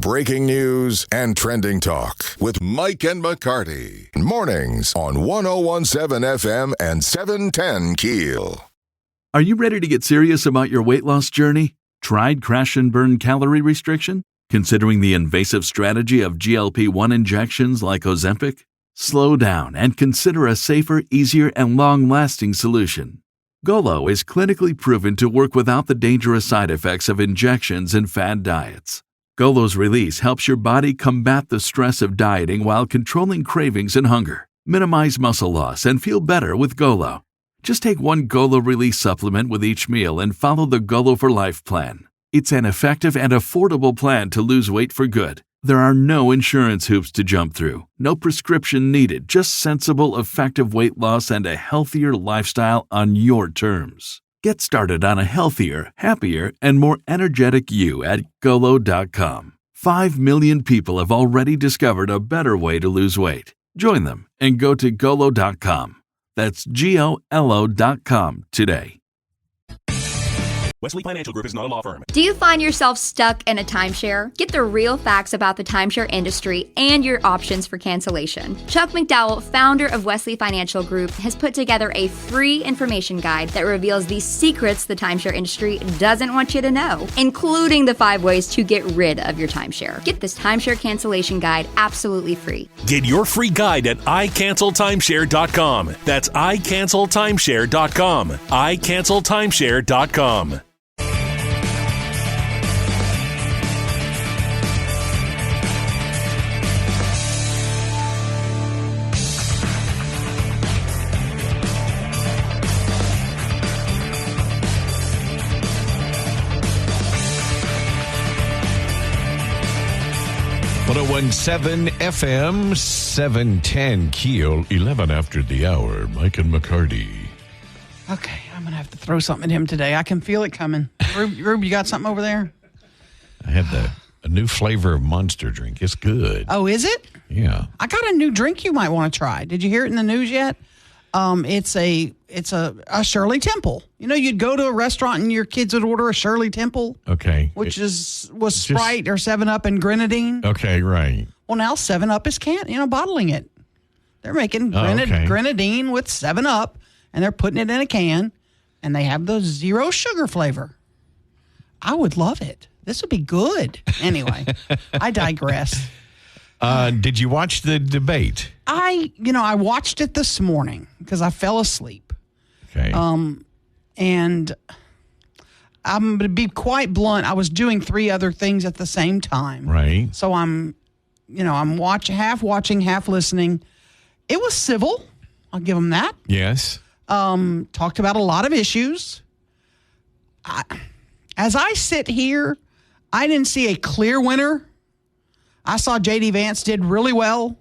breaking news and trending talk with Mike and McCarty. Mornings on 101.7 FM and 710 KEEL. Are you ready to get serious about your weight loss journey? Tried crash and burn calorie restriction? Considering the invasive strategy of GLP-1 injections like Ozempic? Slow down and consider a safer, easier, and long-lasting solution. Golo is clinically proven to work without the dangerous side effects of injections and fad diets. Golo's release helps your body combat the stress of dieting while controlling cravings and hunger. Minimize muscle loss and feel better with Golo. Just take one Golo release supplement with each meal and follow the Golo for Life plan. It's an effective and affordable plan to lose weight for good. There are no insurance hoops to jump through, no prescription needed, just sensible, effective weight loss and a healthier lifestyle on your terms. Get started on a healthier, happier, and more energetic you at Golo.com. 5 million people have already discovered a better way to lose weight. Join them and go to Golo.com. That's GOLO.com today. Wesley Financial Group is not a law firm. Do you find yourself stuck in a timeshare? Get the real facts about the timeshare industry and your options for cancellation. Chuck McDowell, founder of Wesley Financial Group, has put together a free information guide that reveals the secrets the timeshare industry doesn't want you to know, including the 5 ways to get rid of your timeshare. Get this timeshare cancellation guide absolutely free. Get your free guide at iCancelTimeshare.com. That's iCancelTimeshare.com. iCancelTimeshare.com. .17 FM, 710 KEEL, 11 after the hour. Mike and McCarty. Okay, I'm going to have to throw something at him today. I can feel it coming. Rube, you got something over there? I had a new flavor of Monster drink. It's good. Oh, is it? Yeah. I got a new drink you might want to try. Did you hear it in the news yet? It's a Shirley Temple. You know, you'd go to a restaurant and your kids would order a Shirley Temple. Okay. Which was Sprite or 7-Up and grenadine. Okay, right. Well, now 7-Up is bottling it. They're making grenadine with 7-Up, and they're putting it in a can, and they have the 0 sugar flavor. I would love it. This would be good. Anyway, I digress. Did you watch the debate? I watched it this morning because I fell asleep. Okay. And I'm going to be quite blunt. I was doing 3 other things at the same time. Right. So I'm half watching, half listening. It was civil. I'll give them that. Yes. Talked about a lot of issues. As I sit here, I didn't see a clear winner. I saw J.D. Vance did really well.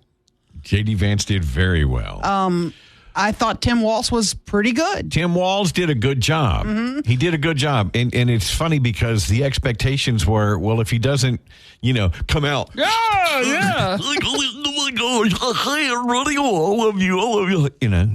J.D. Vance did very well. I thought Tim Walz was pretty good. Tim Walz did a good job. Mm-hmm. He did a good job. And it's funny because the expectations were, well, if he doesn't, come out. Yeah. Oh my gosh, I am running all of you.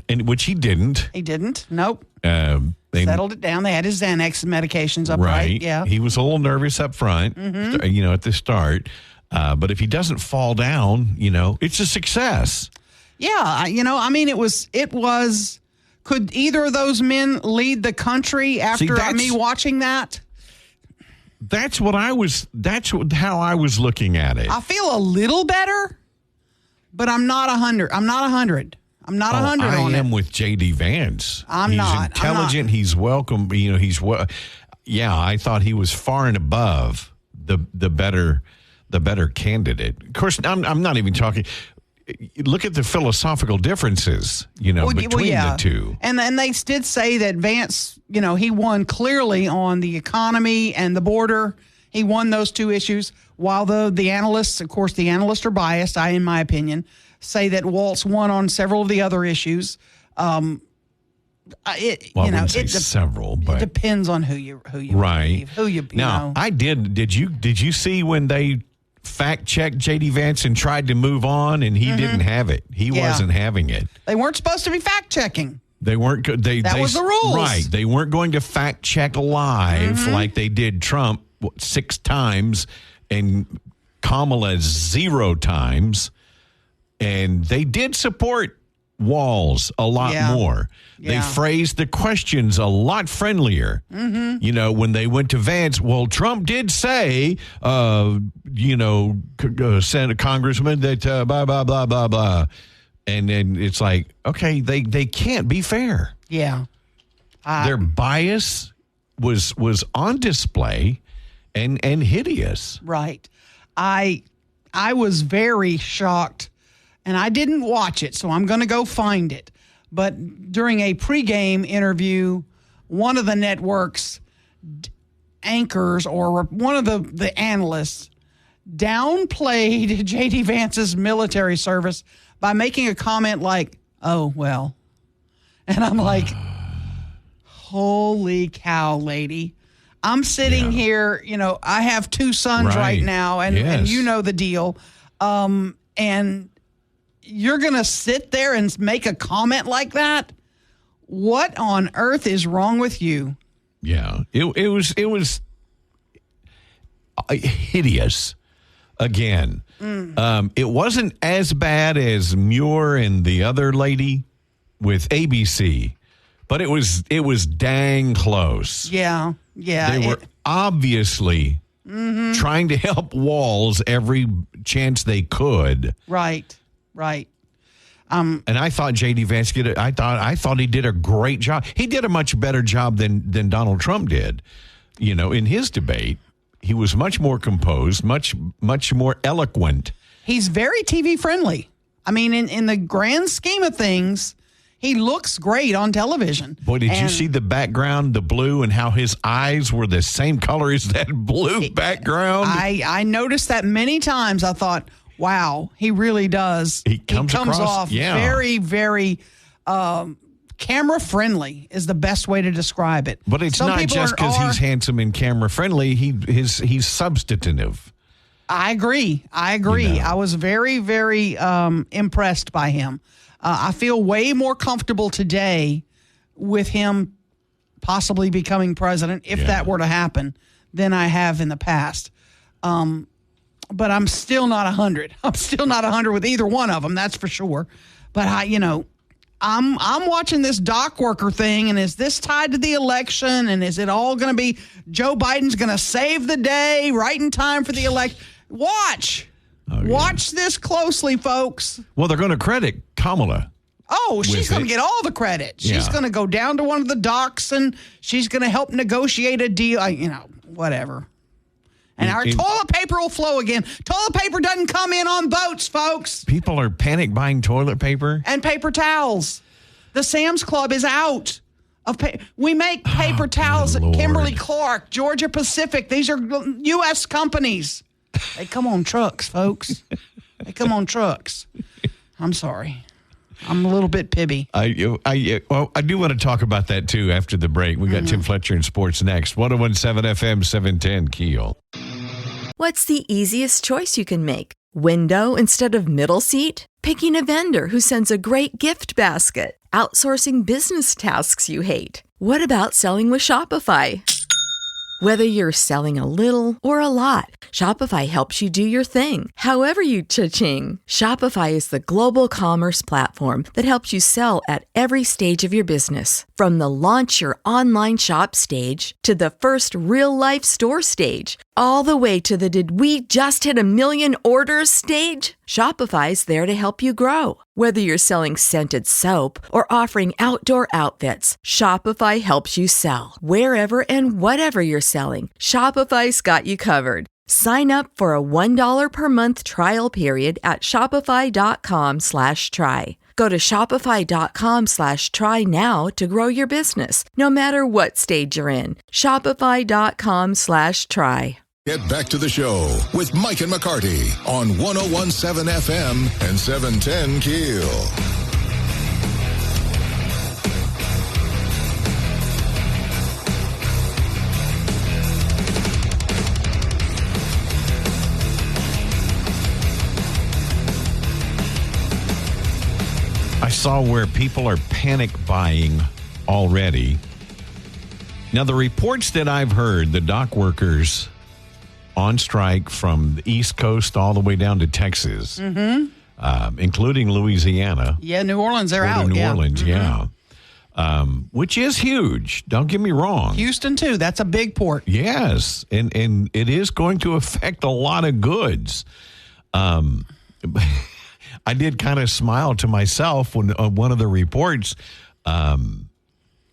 And which he didn't. He didn't. Nope. They settled it down. They had his Xanax medications up right. Yeah. He was a little nervous up front, at the start. But if he doesn't fall down, it's a success. Yeah, it was. Could either of those men lead the country after me watching that? That's how I was looking at it. I feel a little better, but I'm not 100. I'm not 100. I'm not 100 on it. I am with J.D. Vance. He's intelligent. He's welcome. Yeah, I thought he was far and above the better candidate. Of course, I'm not even talking. Look at the philosophical differences, between the two. And they did say that Vance, he won clearly on the economy and the border. He won those 2 issues. While the analysts, of course, the analysts are biased, in my opinion, say that Walz won on several of the other issues. Several, but it depends on who you right. believe, Now, I did. Did you see when they fact-checked J.D. Vance and tried to move on, and he didn't have it. He wasn't having it. They weren't supposed to be fact-checking. They weren't. That was the rules. Right. They weren't going to fact-check live like they did Trump 6 times and Kamala 0 times, and they did support Walz a lot more. They phrased the questions a lot friendlier. Mm-hmm. You know, when they went to Vance, well, Trump did say, Senator Congressman, that blah, blah, blah, blah, blah. And then it's like, okay, they can't be fair. Yeah. Their bias was on display and hideous. Right. I was very shocked. And I didn't watch it, so I'm going to go find it. But during a pregame interview, one of the network's anchors or one of the analysts downplayed J.D. Vance's military service by making a comment like, oh, well. And I'm like, holy cow, lady. I'm sitting here, I have 2 sons right now, and you know the deal. And you're going to sit there and make a comment like that? What on earth is wrong with you? Yeah, it was hideous. Again, it wasn't as bad as Muir and the other lady with ABC, but it was dang close. Yeah. They were obviously trying to help Walz every chance they could. Right. And I thought J.D. Vance I thought he did a great job. He did a much better job than Donald Trump did. In his debate, he was much more composed, much more eloquent. He's very TV friendly. I mean, in the grand scheme of things, he looks great on television. Boy, did you see the background, the blue, and how his eyes were the same color as that blue background? I noticed that many times. I thought, wow, he really does. He comes off very, very camera friendly is the best way to describe it. But it's not just because he's handsome and camera friendly. He's substantive. I agree. I was very, very impressed by him. I feel way more comfortable today with him possibly becoming president, if that were to happen, than I have in the past. But I'm still not 100. I'm still not 100 with either one of them, that's for sure. But I'm watching this dock worker thing, and is this tied to the election? And is it all going to be Joe Biden's going to save the day right in time for the election? Watch this closely, folks. Well, they're going to credit Kamala. Oh, she's going to get all the credit. She's going to go down to one of the docks, and she's going to help negotiate a deal. Whatever. And our toilet paper will flow again. Toilet paper doesn't come in on boats, folks. People are panic buying toilet paper. And paper towels. The Sam's Club is out of we make paper towels at Kimberly-Clark, Georgia Pacific. These are U.S. companies. They come on trucks, folks. They come on trucks. I'm sorry. I'm a little bit pibby. I do want to talk about that, too, after the break. We got Tim Fletcher in sports next. 101.7 FM, 710 KEEL. What's the easiest choice you can make? Window instead of middle seat? Picking a vendor who sends a great gift basket? Outsourcing business tasks you hate? What about selling with Shopify? Whether you're selling a little or a lot, Shopify helps you do your thing, however you cha-ching. Shopify is the global commerce platform that helps you sell at every stage of your business. From the launch your online shop stage to the first real-life store stage, all the way to the did we just hit 1 million orders stage. Shopify's there to help you grow. Whether you're selling scented soap or offering outdoor outfits, Shopify helps you sell. Wherever and whatever you're selling, Shopify's got you covered. Sign up for a $1 per month trial period at shopify.com/try. Go to shopify.com/try now to grow your business, no matter what stage you're in. Shopify.com/try. Get back to the show with Mike and McCarty on 101.7 FM and 710 KEEL. I saw where people are panic buying already. Now, the reports that I've heard, the dock workers on strike from the East Coast all the way down to Texas, including Louisiana. Yeah, New Orleans, they're out. New Orleans, which is huge. Don't get me wrong. Houston, too. That's a big port. Yes, and it is going to affect a lot of goods. I did kind of smile to myself when one of the reports,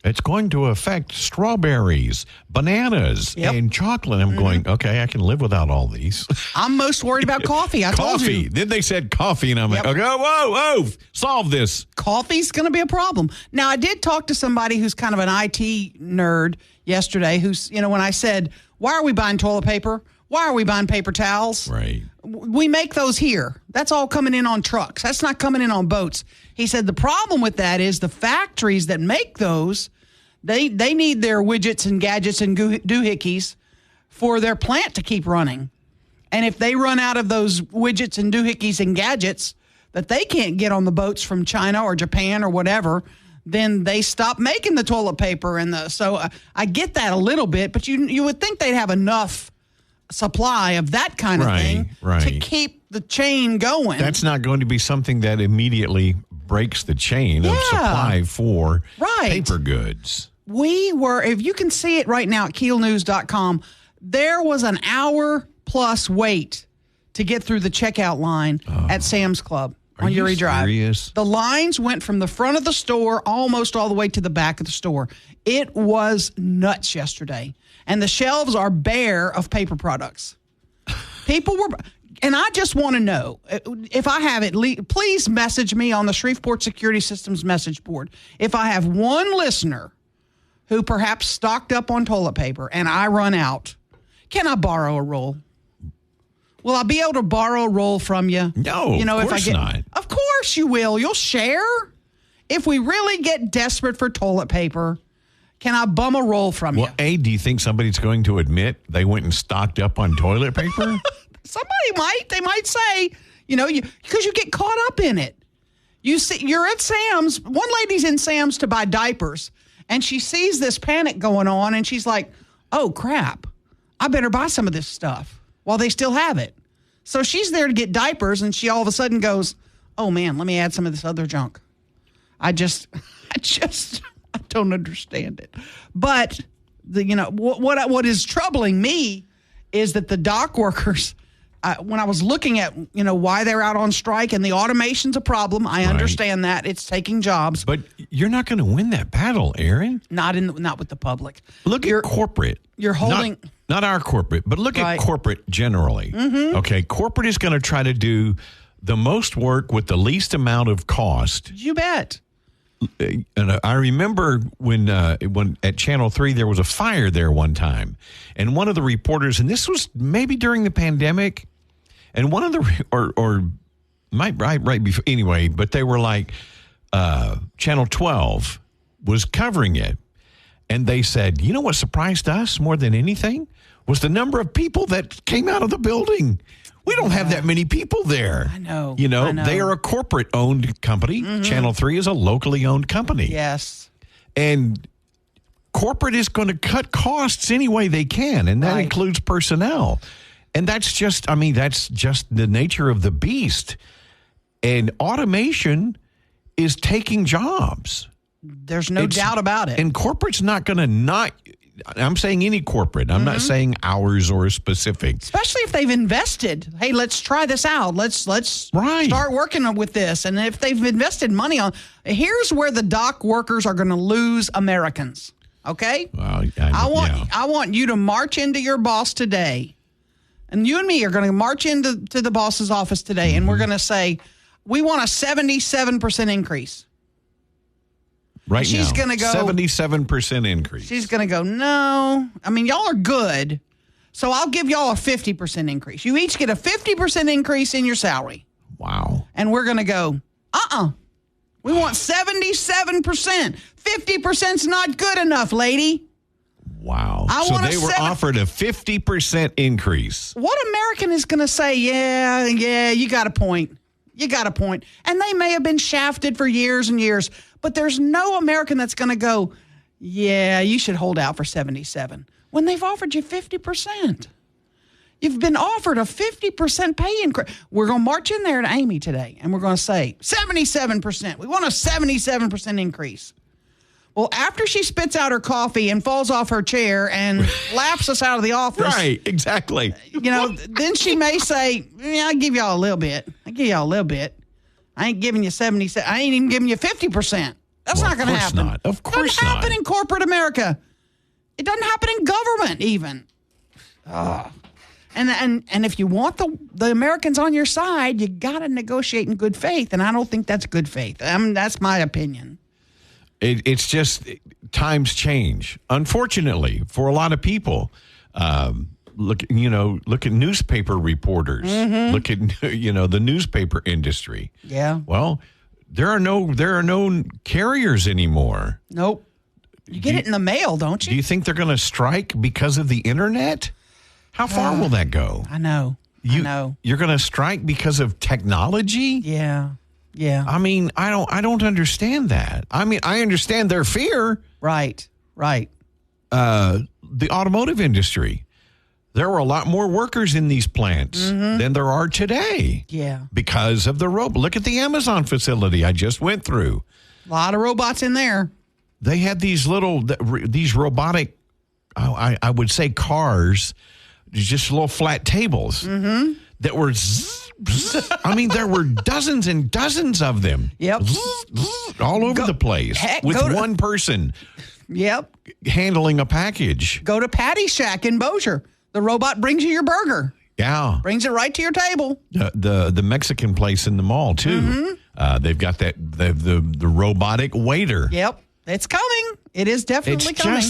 it's going to affect strawberries, bananas, and chocolate. I'm going, okay, I can live without all these. I'm most worried about coffee. I told you. Then they said coffee, and I'm like, okay, whoa, solve this. Coffee's going to be a problem. Now, I did talk to somebody who's kind of an IT nerd yesterday who's, when I said, why are we buying toilet paper? Why are we buying paper towels? Right. We make those here. That's all coming in on trucks. That's not coming in on boats. He said the problem with that is the factories that make those, they need their widgets and gadgets and doohickeys for their plant to keep running. And if they run out of those widgets and doohickeys and gadgets that they can't get on the boats from China or Japan or whatever, then they stop making the toilet paper. So I get that a little bit, but you would think they'd have enough supply of that kind of thing to keep the chain going. That's not going to be something that immediately breaks the chain of supply for paper goods. If you can see it right now at KEELnews.com, there was an hour plus wait to get through the checkout line at Sam's Club on Uri Drive. Serious? The lines went from the front of the store almost all the way to the back of the store. It was nuts yesterday. And the shelves are bare of paper products. People were, and I just want to know, if I have it, please message me on the Shreveport Security Systems message board. If I have one listener who perhaps stocked up on toilet paper and I run out, can I borrow a roll? Will I be able to borrow a roll from you? No, of course not. Of course you will. You'll share. If we really get desperate for toilet paper, can I bum a roll from you? Well, do you think somebody's going to admit they went and stocked up on toilet paper? Somebody might. They might say, because you get caught up in it. You're at Sam's. One lady's in Sam's to buy diapers, and she sees this panic going on, and she's like, oh, crap. I better buy some of this stuff while they still have it. So she's there to get diapers, and she all of a sudden goes, oh, man, let me add some of this other junk. I don't understand it. But what is troubling me is that the dock workers, when I was looking at why they're out on strike, and the automation's a problem. I understand that it's taking jobs, but you're not going to win that battle, Aaron. Not with the public. Look at corporate. You're holding not our corporate, but look at corporate generally. Mm-hmm. Okay, corporate is going to try to do the most work with the least amount of cost. You bet. And I remember when at Channel 3 there was a fire there one time, and one of the reporters, and this was maybe during the pandemic, and one of the right before anyway, but they were like Channel 12 was covering it, and they said, you know what surprised us more than anything was the number of people that came out of the building. We don't have that many people there. I know. They are a corporate-owned company. Mm-hmm. Channel 3 is a locally owned company. Yes. And corporate is going to cut costs any way they can, and that includes personnel. And that's just the nature of the beast. And automation is taking jobs. There's no doubt about it. And corporate's not going to I'm saying any corporate. I'm not saying ours or specific. Especially if they've invested. Hey, let's try this out. Let's start working with this. And if they've invested money here's where the dock workers are going to lose Americans. Okay? Well, I want you to march into your boss today. And you and me are going to march into the boss's office today, and we're going to say, we want a 77% increase. Right she's now, going to go 77% increase. She's going to go, no. I mean, y'all are good, so I'll give y'all a 50% increase. You each get a 50% increase in your salary. Wow. And we're going to go, we want 77%. 50%'s not good enough, lady. Wow. So they were offered a 50% increase. What American is going to say, yeah, you got a point. You got a point. And they may have been shafted for years and years, but there's no American that's going to go, yeah, you should hold out for 77 when they've offered you 50%. You've been offered a 50% pay increase. We're going to march in there to Amy today, and we're going to say 77%. We want a 77% increase. Well, after she spits out her coffee and falls off her chair and laughs us out of the office. Right, exactly. Then she may say, I'll give y'all a little bit. I ain't giving you 77. I ain't even giving you 50%. That's not going to happen. Of course not. It doesn't happen in corporate America. It doesn't happen in government even. And if you want the Americans on your side, you got to negotiate in good faith. And I don't think that's good faith. That's my opinion. It's just times change. Unfortunately, for a lot of people, look at newspaper reporters. Mm-hmm. Look at the newspaper industry. Yeah. Well, there are no carriers anymore. Nope. You get it in the mail, don't you? Do you think they're going to strike because of the internet? How far will that go? I know. You're going to strike because of technology? Yeah. Yeah. I mean, I don't understand that. I mean, I understand their fear. Right. The automotive industry. There were a lot more workers in these plants than there are today. Yeah. Because of the robot. Look at the Amazon facility I just went through. A lot of robots in there. They had these robotic, I would say cars, just little flat tables that were, I mean, there were dozens and dozens of them. Yep. All over the place with one person. Yep. Handling a package. Go to Patty Shack in Bossier. The robot brings you your burger. Yeah. Brings it right to your table. The Mexican place in the mall, too. They've got the robotic waiter. Yep. It's coming. It is definitely coming.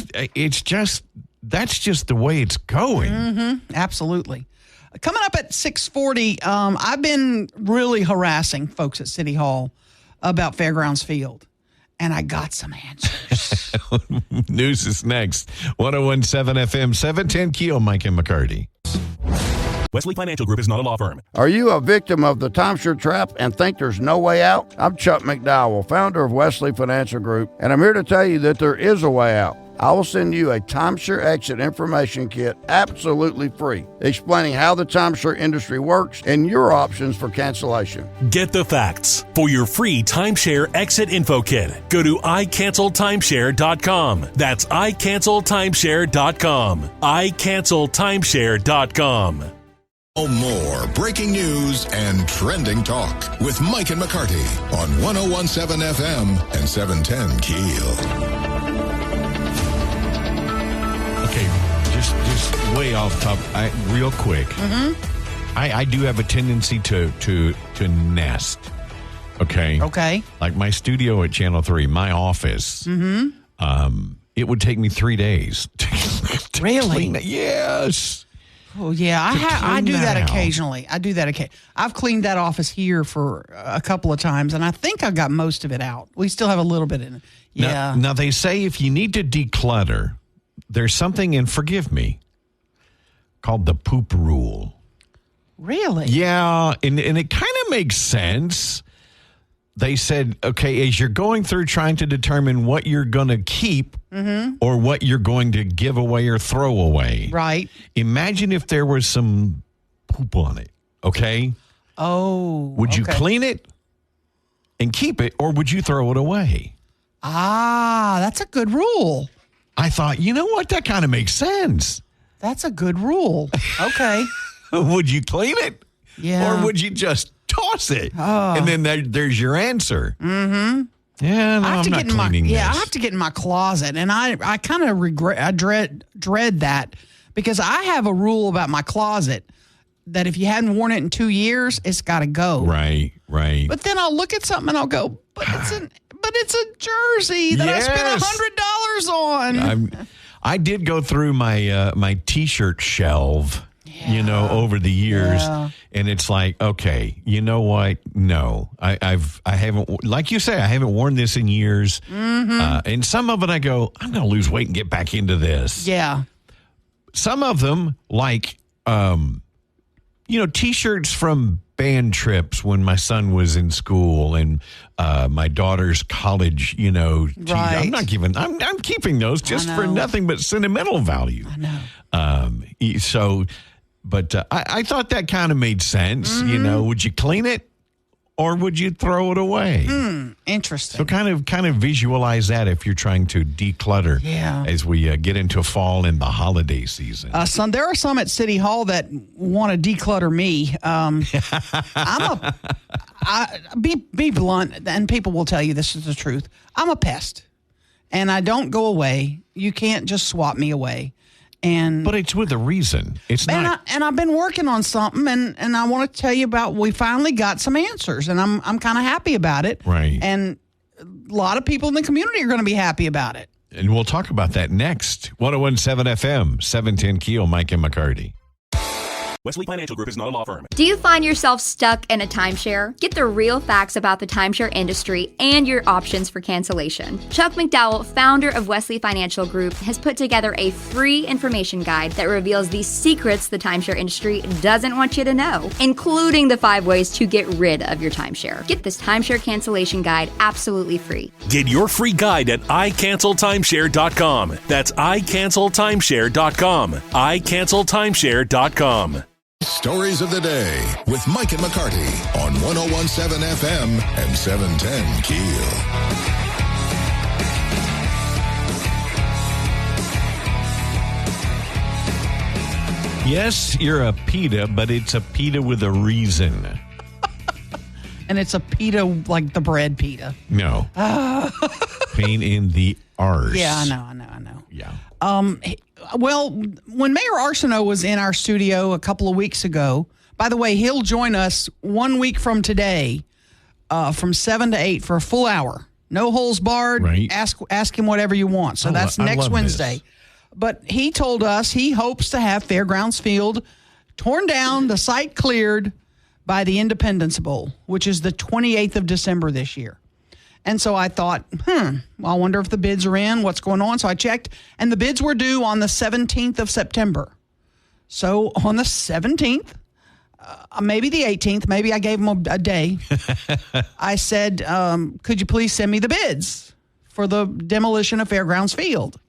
That's just the way it's going. Mm-hmm. Absolutely. Coming up at 6:40, I've been really harassing folks at City Hall about Fairgrounds Field, and I got some answers. News is next. 101.7 FM, 710 KEEL, Mike and McCarty. Wesley Financial Group is not a law firm. Are you a victim of the timeshare trap and think there's no way out? I'm Chuck McDowell, founder of Wesley Financial Group, and I'm here to tell you that there is a way out. I will send you a timeshare exit information kit absolutely free, explaining how the timeshare industry works and your options for cancellation. Get the facts. For your free timeshare exit info kit, go to iCancelTimeshare.com. That's iCancelTimeshare.com. iCancelTimeshare.com. More breaking news and trending talk with Mike and McCarty on 101.7 FM and 710 KEEL. Okay, just way off top, real quick. I do have a tendency to nest. Okay. Okay. Like my studio at Channel 3, my office. It would take me 3 days. Really? Yes. Oh, yeah. I do that occasionally. I've cleaned that office here for a couple of times, and I think I got most of it out. We still have a little bit in it. Yeah. Now they say if you need to declutter, there's something, and forgive me, called the poop rule. Really? Yeah, and it kind of makes sense. They said, okay, as you're going through trying to determine what you're going to keep or what you're going to give away or throw away. Right. Imagine if there was some poop on it, okay? Oh, would you clean it and keep it, or would you throw it away? Ah, that's a good rule. I thought, you know what? That kind of makes sense. That's a good rule. Okay. Would you clean it? Yeah. Or would you just toss it? Oh. And then there's your answer. Mm-hmm. Yeah, no, I'm not cleaning this. Yeah, I have to get in my closet, and I kind of dread that, because I have a rule about my closet that if you hadn't worn it in 2 years, it's got to go. Right. But then I'll look at something and I'll go, but it's a jersey that I spent $100 on. I did go through my T-shirt shelf. Yeah. Over the years, and it's like, okay, you know what? No, I haven't, like you say, I haven't worn this in years. And some of it, I go, I'm going to lose weight and get back into this. Yeah. Some of them, like, T-shirts from band trips when my son was in school, and my daughter's college, Right. I'm keeping those just for nothing but sentimental value. I know. So But I thought that kind of made sense. You know, would you clean it or would you throw it away? Interesting. So kind of visualize that if you're trying to declutter as we get into fall and the holiday season. There are some at City Hall that want to declutter me. Be blunt, and people will tell you this is the truth. I'm a pest, and I don't go away. You can't just swap me away. But it's with a reason. It's not. And I've been working on something, and I want to tell you about. We finally got some answers, and I'm kind of happy about it. Right. And a lot of people in the community are going to be happy about it. And we'll talk about that next. 101.7 FM, 710 KEEL, Mike and McCarty. Wesley Financial Group is not a law firm. Do you find yourself stuck in a timeshare? Get the real facts about the timeshare industry and your options for cancellation. Chuck McDowell, founder of Wesley Financial Group, has put together a free information guide that reveals the secrets the timeshare industry doesn't want you to know, including the 5 ways to get rid of your timeshare. Get this timeshare cancellation guide absolutely free. Get your free guide at iCancelTimeshare.com. That's iCancelTimeshare.com. iCancelTimeshare.com. Stories of the day with Mike and McCarty on 101.7 FM and 710 KEEL. Yes, you're a pita, but it's a pita with a reason. And it's a pita like the bread pita. No. Pain in the arse. Yeah, I know. Yeah. Well, when Mayor Arsenault was in our studio a couple of weeks ago, by the way, he'll join us 1 week from today from 7 to 8 for a full hour. No holes barred. Right. Ask him whatever you want. So that's next Wednesday. This. But he told us he hopes to have Fairgrounds Field torn down, the site cleared by the Independence Bowl, which is the 28th of December this year. And so I thought, I wonder if the bids are in, what's going on. So I checked, and the bids were due on the 17th of September. So on the 17th, maybe the 18th, maybe I gave them a day. I said, could you please send me the bids for the demolition of Fairgrounds Field?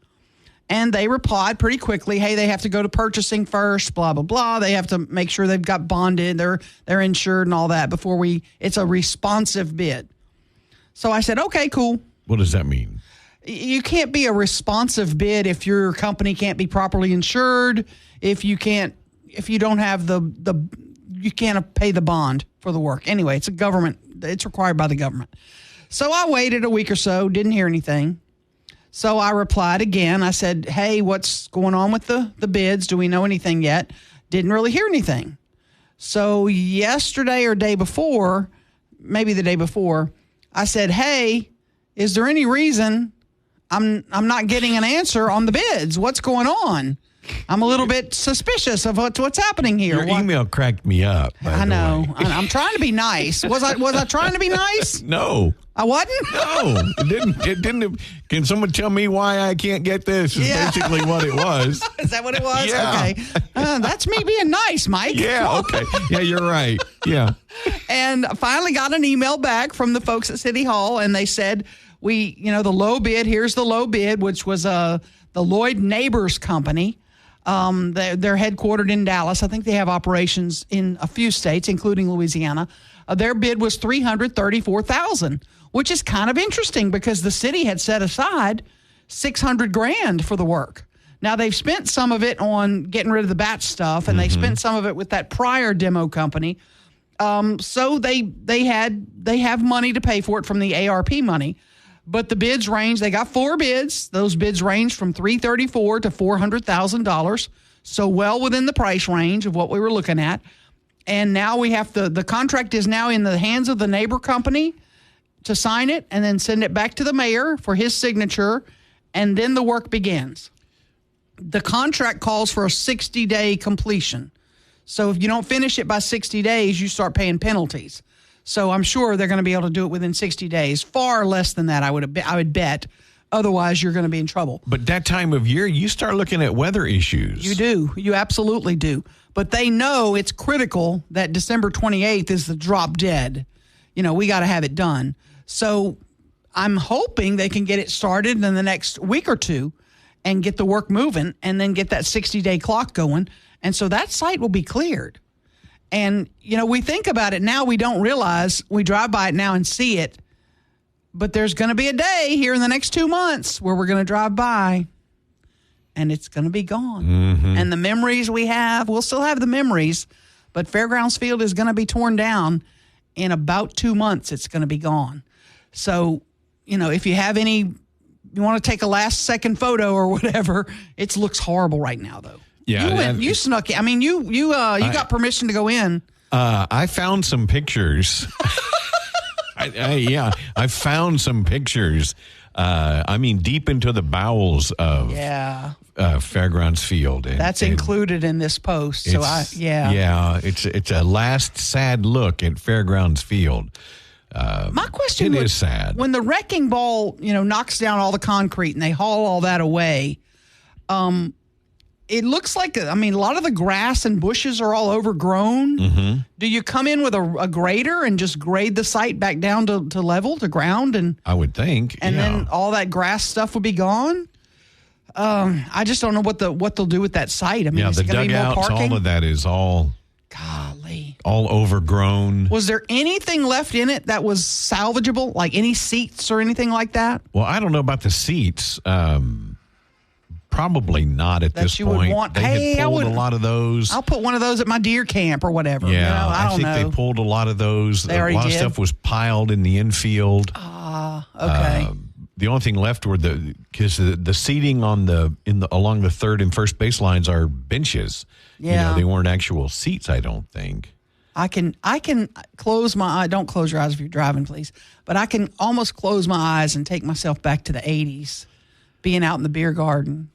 And they replied pretty quickly, hey, they have to go to purchasing first, blah, blah, blah. They have to make sure they've got bonded, they're insured and all that before it's a responsive bid. So I said, okay, cool. What does that mean? You can't be a responsive bid if your company can't be properly insured, if you don't have you can't pay the bond for the work. Anyway, it's required by the government. So I waited a week or so, didn't hear anything. So I replied again. I said, hey, what's going on with the bids? Do we know anything yet? Didn't really hear anything. So yesterday or day before, maybe the day before, I said, hey, is there any reason I'm not getting an answer on the bids? What's going on? I'm a little bit suspicious of what's happening here. Your email cracked me up. I know. I'm trying to be nice. Was I trying to be nice? No. I wasn't? No. It didn't. Can someone tell me why I can't get this? Is basically what it was. Is that what it was? Yeah. Okay. That's me being nice, Mike. Yeah, okay. Yeah, you're right. Yeah. And finally got an email back from the folks at City Hall, and they said, the low bid, here's the low bid, which was the Lloyd Neighbors Company. They're headquartered in Dallas. I think they have operations in a few states, including Louisiana. Their bid was $334,000, which is kind of interesting because the city had set aside $600,000 for the work. Now they've spent some of it on getting rid of the batch stuff, and they spent some of it with that prior demo company. So they have money to pay for it from the ARP money. But the bids range, they got 4 bids. Those bids range from $334,000 to $400,000. So well within the price range of what we were looking at. And now we have the contract is now in the hands of the neighbor company to sign it and then send it back to the mayor for his signature. And then the work begins. The contract calls for a 60-day completion. So if you don't finish it by 60 days, you start paying penalties. So I'm sure they're going to be able to do it within 60 days. Far less than that, I would bet. Otherwise, you're going to be in trouble. But that time of year, you start looking at weather issues. You do. You absolutely do. But they know it's critical that December 28th is the drop dead. We got to have it done. So I'm hoping they can get it started in the next week or two and get the work moving and then get that 60-day clock going. And so that site will be cleared. And, we think about it now. We don't realize. We drive by it now and see it. But there's going to be a day here in the next 2 months where we're going to drive by and it's going to be gone. Mm-hmm. And the memories we have, we'll still have the memories, but Fairgrounds Field is going to be torn down. In about 2 months, it's going to be gone. So, if you have you want to take a last second photo or whatever, it looks horrible right now, though. Yeah. You snuck in. I mean, you got permission to go in. I found some pictures. I found some pictures. Deep into the bowels of Fairgrounds Field. That's included in this post. So it's a last sad look at Fairgrounds Field. My question is sad. When the wrecking ball, knocks down all the concrete and they haul all that away, it looks like, a lot of the grass and bushes are all overgrown. Mm-hmm. Do you come in with a grader and just grade the site back down to level, to ground? And I would think. And then all that grass stuff would be gone? I just don't know what they'll do with that site. Is the it going to be more dugouts, parking? all of that is all... Golly. All overgrown. Was there anything left in it that was salvageable? Like any seats or anything like that? Well, I don't know about the seats. Probably not at this point. They had pulled a lot of those. I'll put one of those at my deer camp or whatever. Yeah, I don't know. They pulled a lot of those. They already a lot did? of stuff was piled in the infield. Okay. The only thing left were because the seating along the third and first baselines are benches. Yeah. They weren't actual seats, I don't think. I can close my eye. Don't close your eyes if you're driving, please. But I can almost close my eyes and take myself back to the 80s, being out in the beer garden.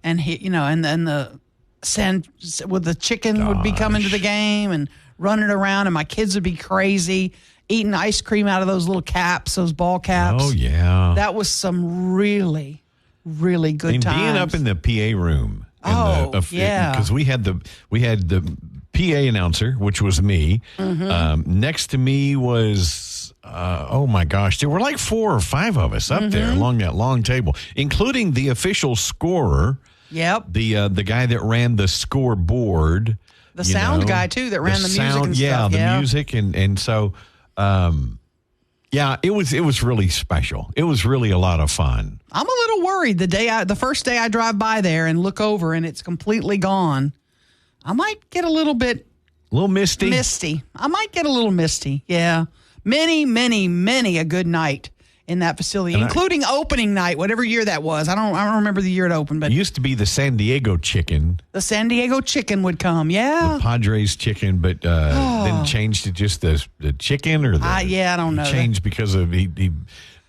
And and then the sand with the chicken would be coming to the game and running around, and my kids would be crazy eating ice cream out of those little caps, those ball caps. Oh yeah, that was some really, really good times. Being up in the PA room. Because we had the PA announcer, which was me. Mm-hmm. Next to me was. Oh my gosh, there were like 4 or 5 of us up there along that long table, including the official scorer. Yep. The guy that ran the scoreboard. The sound guy too that ran the music and stuff. The music and so it was really special. It was really a lot of fun. I'm a little worried the first day I drive by there and look over and it's completely gone. I might get a little misty. I might get a little misty. Yeah. Many a good night in that facility, including opening night, whatever year that was. I don't remember the year it opened, but it used to be the San Diego chicken. The San Diego chicken would come, the Padres chicken, but then changed to just the chicken or I don't know. Changed because of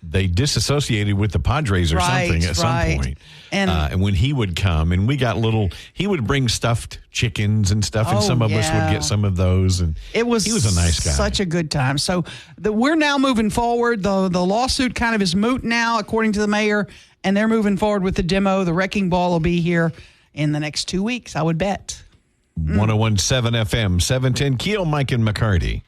they disassociated with the Padres or something at some point. And when he would come, and we got he would bring stuffed chickens and stuff, and some of us would get some of those. And he was a nice guy. Such a good time. So we're now moving forward. The lawsuit kind of is moot now, according to the mayor, and they're moving forward with the demo. The wrecking ball will be here in the next 2 weeks, I would bet. 101.7 FM, 710 KEEL, Mike and McCarty.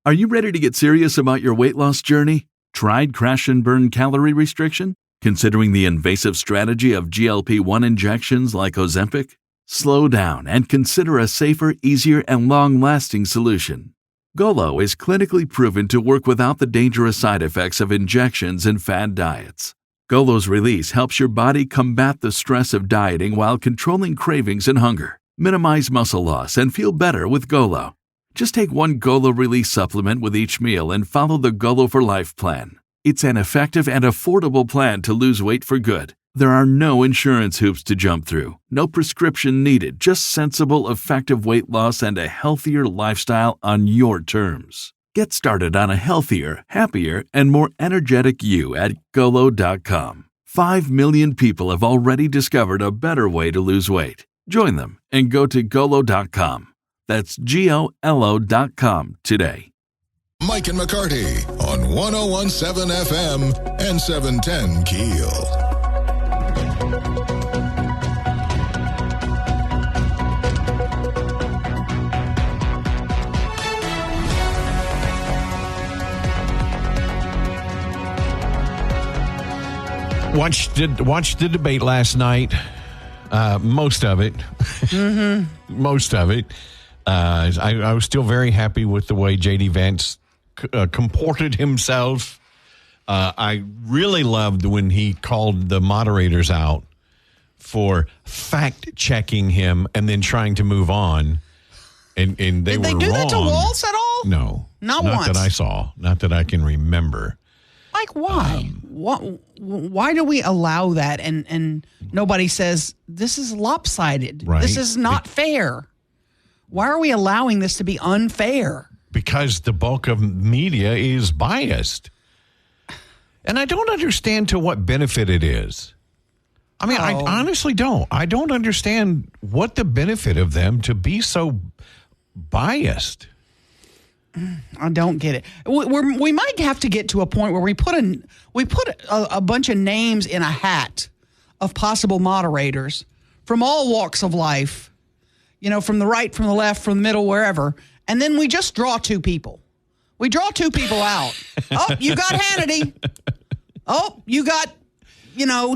Are you ready to get serious about your weight loss journey? Tried crash and burn calorie restriction? Considering the invasive strategy of GLP-1 injections like Ozempic? Slow down and consider a safer, easier, and long-lasting solution. Golo is clinically proven to work without the dangerous side effects of injections and fad diets. Golo's release helps your body combat the stress of dieting while controlling cravings and hunger. Minimize muscle loss and feel better with Golo. Just take one Golo Release supplement with each meal and follow the Golo for Life plan. It's an effective and affordable plan to lose weight for good. There are no insurance hoops to jump through, no prescription needed, just sensible, effective weight loss and a healthier lifestyle on your terms. Get started on a healthier, happier, and more energetic you at Golo.com. 5 million people have already discovered a better way to lose weight. Join them and go to Golo.com. That's GOLO.com today. Mike and McCarty on 101.7 FM and 710 KEEL. Watched the debate last night. Most of it. Most of it. I was still very happy with the way J.D. Vance comported himself. I really loved when he called the moderators out for fact-checking him and then trying to move on. And they were wrong. Did they do that to Waltz at all? No. Not once. Not that I saw. Not that I can remember. Like, why? Why do we allow that? And nobody says, this is lopsided. Right. This is not fair. Why are we allowing this to be unfair? Because the bulk of media is biased. And I don't understand to what benefit it is. I mean, I honestly don't. I don't understand what the benefit of them to be so biased. I don't get it. We might have to get to a point where we put a bunch of names in a hat of possible moderators from all walks of life, from the right, from the left, from the middle, wherever, and then we just draw two people. We draw two people out. Oh, you got Hannity. Oh, you got,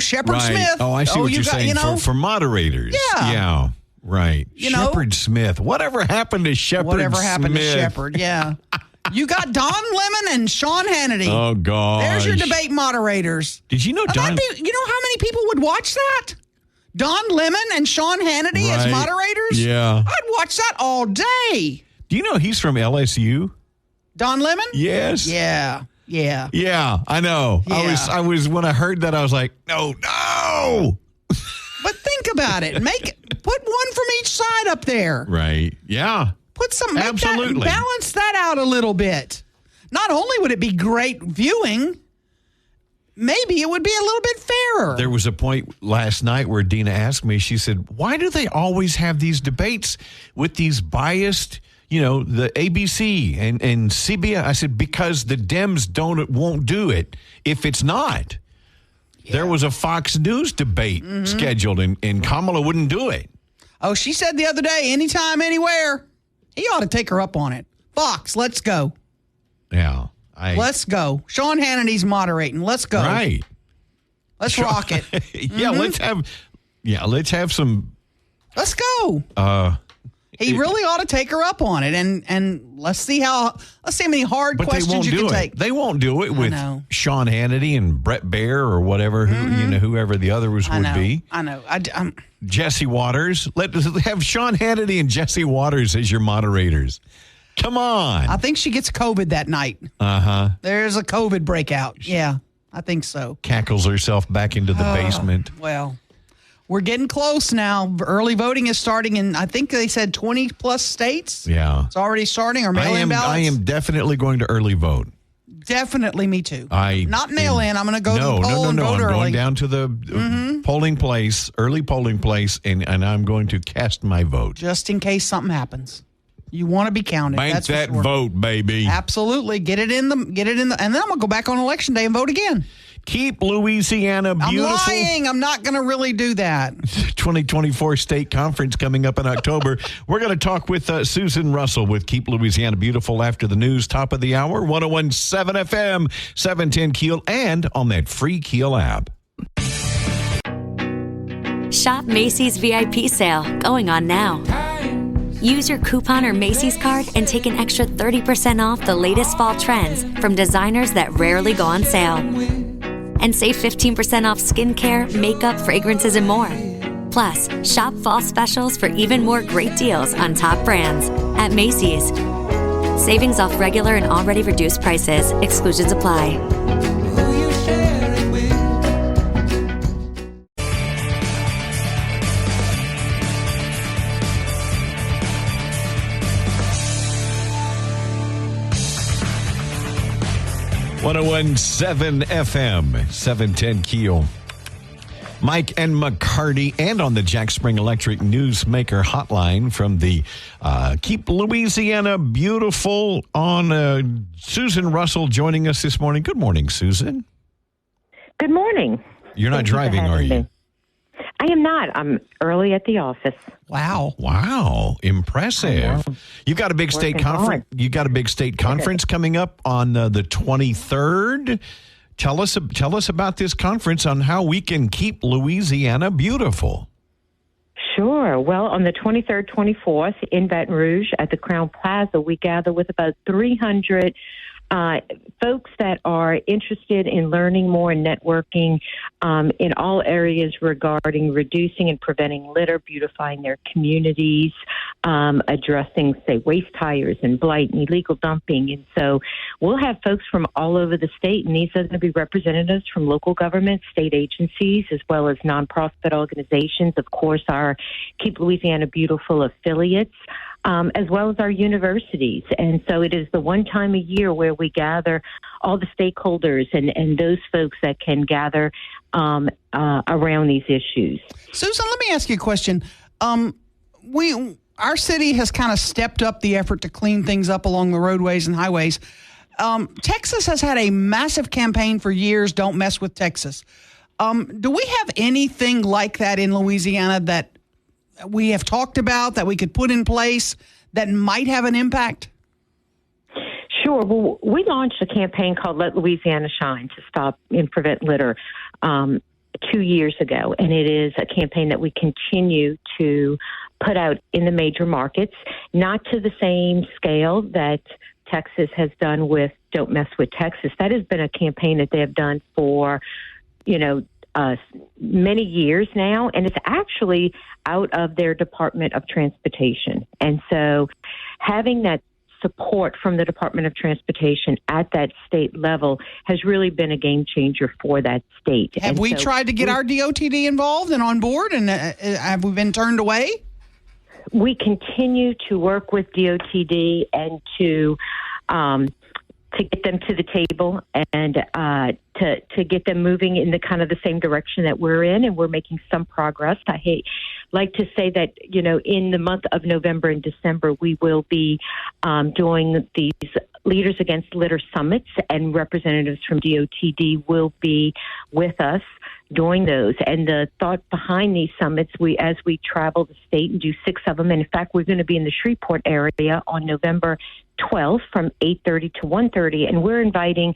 Shepard Smith. Oh, I see what you're saying. For moderators. Yeah. Right. Shepard Smith. Whatever happened to Shepard Smith? Whatever happened to Shepard, yeah. You got Don Lemon and Sean Hannity. Oh, gosh. There's your debate moderators. Did you know Don? You know how many people would watch that? Don Lemon and Sean Hannity as moderators? Yeah. I'd watch that all day. Do you know he's from LSU? Don Lemon? Yes. Yeah. Yeah, I know. Yeah. I was when I heard that, I was like, no. But think about it. Put one from each side up there. Right. Yeah. Put some. Absolutely. Balance that out a little bit. Not only would it be great viewing, maybe it would be a little bit fairer. There was a point last night where Dina asked me, she said, why do they always have these debates with these biased, the ABC and CBS? I said, because the Dems won't do it if it's not. Yeah. There was a Fox News debate scheduled, and Kamala wouldn't do it. Oh, she said the other day, anytime, anywhere. He ought to take her up on it. Fox, let's go. Yeah. Let's go. Sean Hannity's moderating. Let's go. Right. Let's rock it. Yeah, let's have some. Let's go. He really ought to take her up on it, and let's see how many hard questions you can take. They won't do it with Sean Hannity and Brett Baer or whatever, whoever the others would be. I know. Jesse Waters. Let's have Sean Hannity and Jesse Waters as your moderators. Come on. I think she gets COVID that night. There's a COVID breakout. Yeah, I think so. Cackles herself back into the basement. Well. We're getting close now. Early voting is starting in, I think they said 20-plus states. Yeah. It's already starting, or mail-in ballots. I am definitely going to early vote. Definitely me too. Not mail-in. I'm going to go to the poll and vote early. I'm going down to the polling place, early polling place, and I'm going to cast my vote. Just in case something happens. You want to be counted. Bank that vote, baby. Absolutely. Get it in the, and then I'm going to go back on Election Day and vote again. Keep Louisiana beautiful. I'm lying. I'm not going to really do that. 2024 state conference coming up in October. We're going to talk with Susan Russell with Keep Louisiana Beautiful after the news, top of the hour, 101.7 FM, 710 KEEL, and on that free KEEL app. Shop Macy's VIP sale going on now. Use your coupon or Macy's card and take an extra 30% off the latest fall trends from designers that rarely go on sale. And save 15% off skincare, makeup, fragrances, and more. Plus, shop fall specials for even more great deals on top brands at Macy's. Savings off regular and already reduced prices. Exclusions apply. .101.7 FM, 710 KEEL. Mike and McCarty, and on the Jack Spring Electric Newsmaker hotline from the Keep Louisiana Beautiful on Susan Russell joining us this morning. Good morning, Susan. Good morning. You're not driving, are you? I am not. I'm early at the office. Wow. Impressive. You got a big state conference. You got a big state conference coming up on the 23rd. Tell us about this conference on how we can keep Louisiana beautiful. Sure. Well, on the 23rd, 24th in Baton Rouge at the Crown Plaza, we gather with about 300 folks that are interested in learning more and networking in all areas regarding reducing and preventing litter, beautifying their communities, addressing, say, waste tires and blight and illegal dumping. And so we'll have folks from all over the state, and these are going to be representatives from local government, state agencies, as well as nonprofit organizations, of course, our Keep Louisiana Beautiful affiliates, as well as our universities. And so it is the one time a year where we gather all the stakeholders and those folks that can gather around these issues. Susan, let me ask you a question. Our city has kind of stepped up the effort to clean things up along the roadways and highways. Texas has had a massive campaign for years, Don't Mess with Texas. Do we have anything like that in Louisiana that we have talked about that we could put in place that might have an impact? Sure. Well, we launched a campaign called Let Louisiana Shine to stop and prevent litter 2 years ago. And it is a campaign that we continue to put out in the major markets, not to the same scale that Texas has done with Don't Mess with Texas. That has been a campaign that they have done for, many years now, and it's actually out of their Department of Transportation. And so having that support from the Department of Transportation at that state level has really been a game changer for that state. Have we tried to get our DOTD involved and on board, and have we been turned away? We continue to work with DOTD and to get them to the table and to get them moving in the kind of the same direction that we're in, and we're making some progress. Like to say that, in the month of November and December, we will be doing these Leaders Against Litter summits, and representatives from DOTD will be with us doing those. And the thought behind these summits, as we travel the state and do 6 of them, and in fact, we're going to be in the Shreveport area on November 12th from 8:30 to 1:30, and we're inviting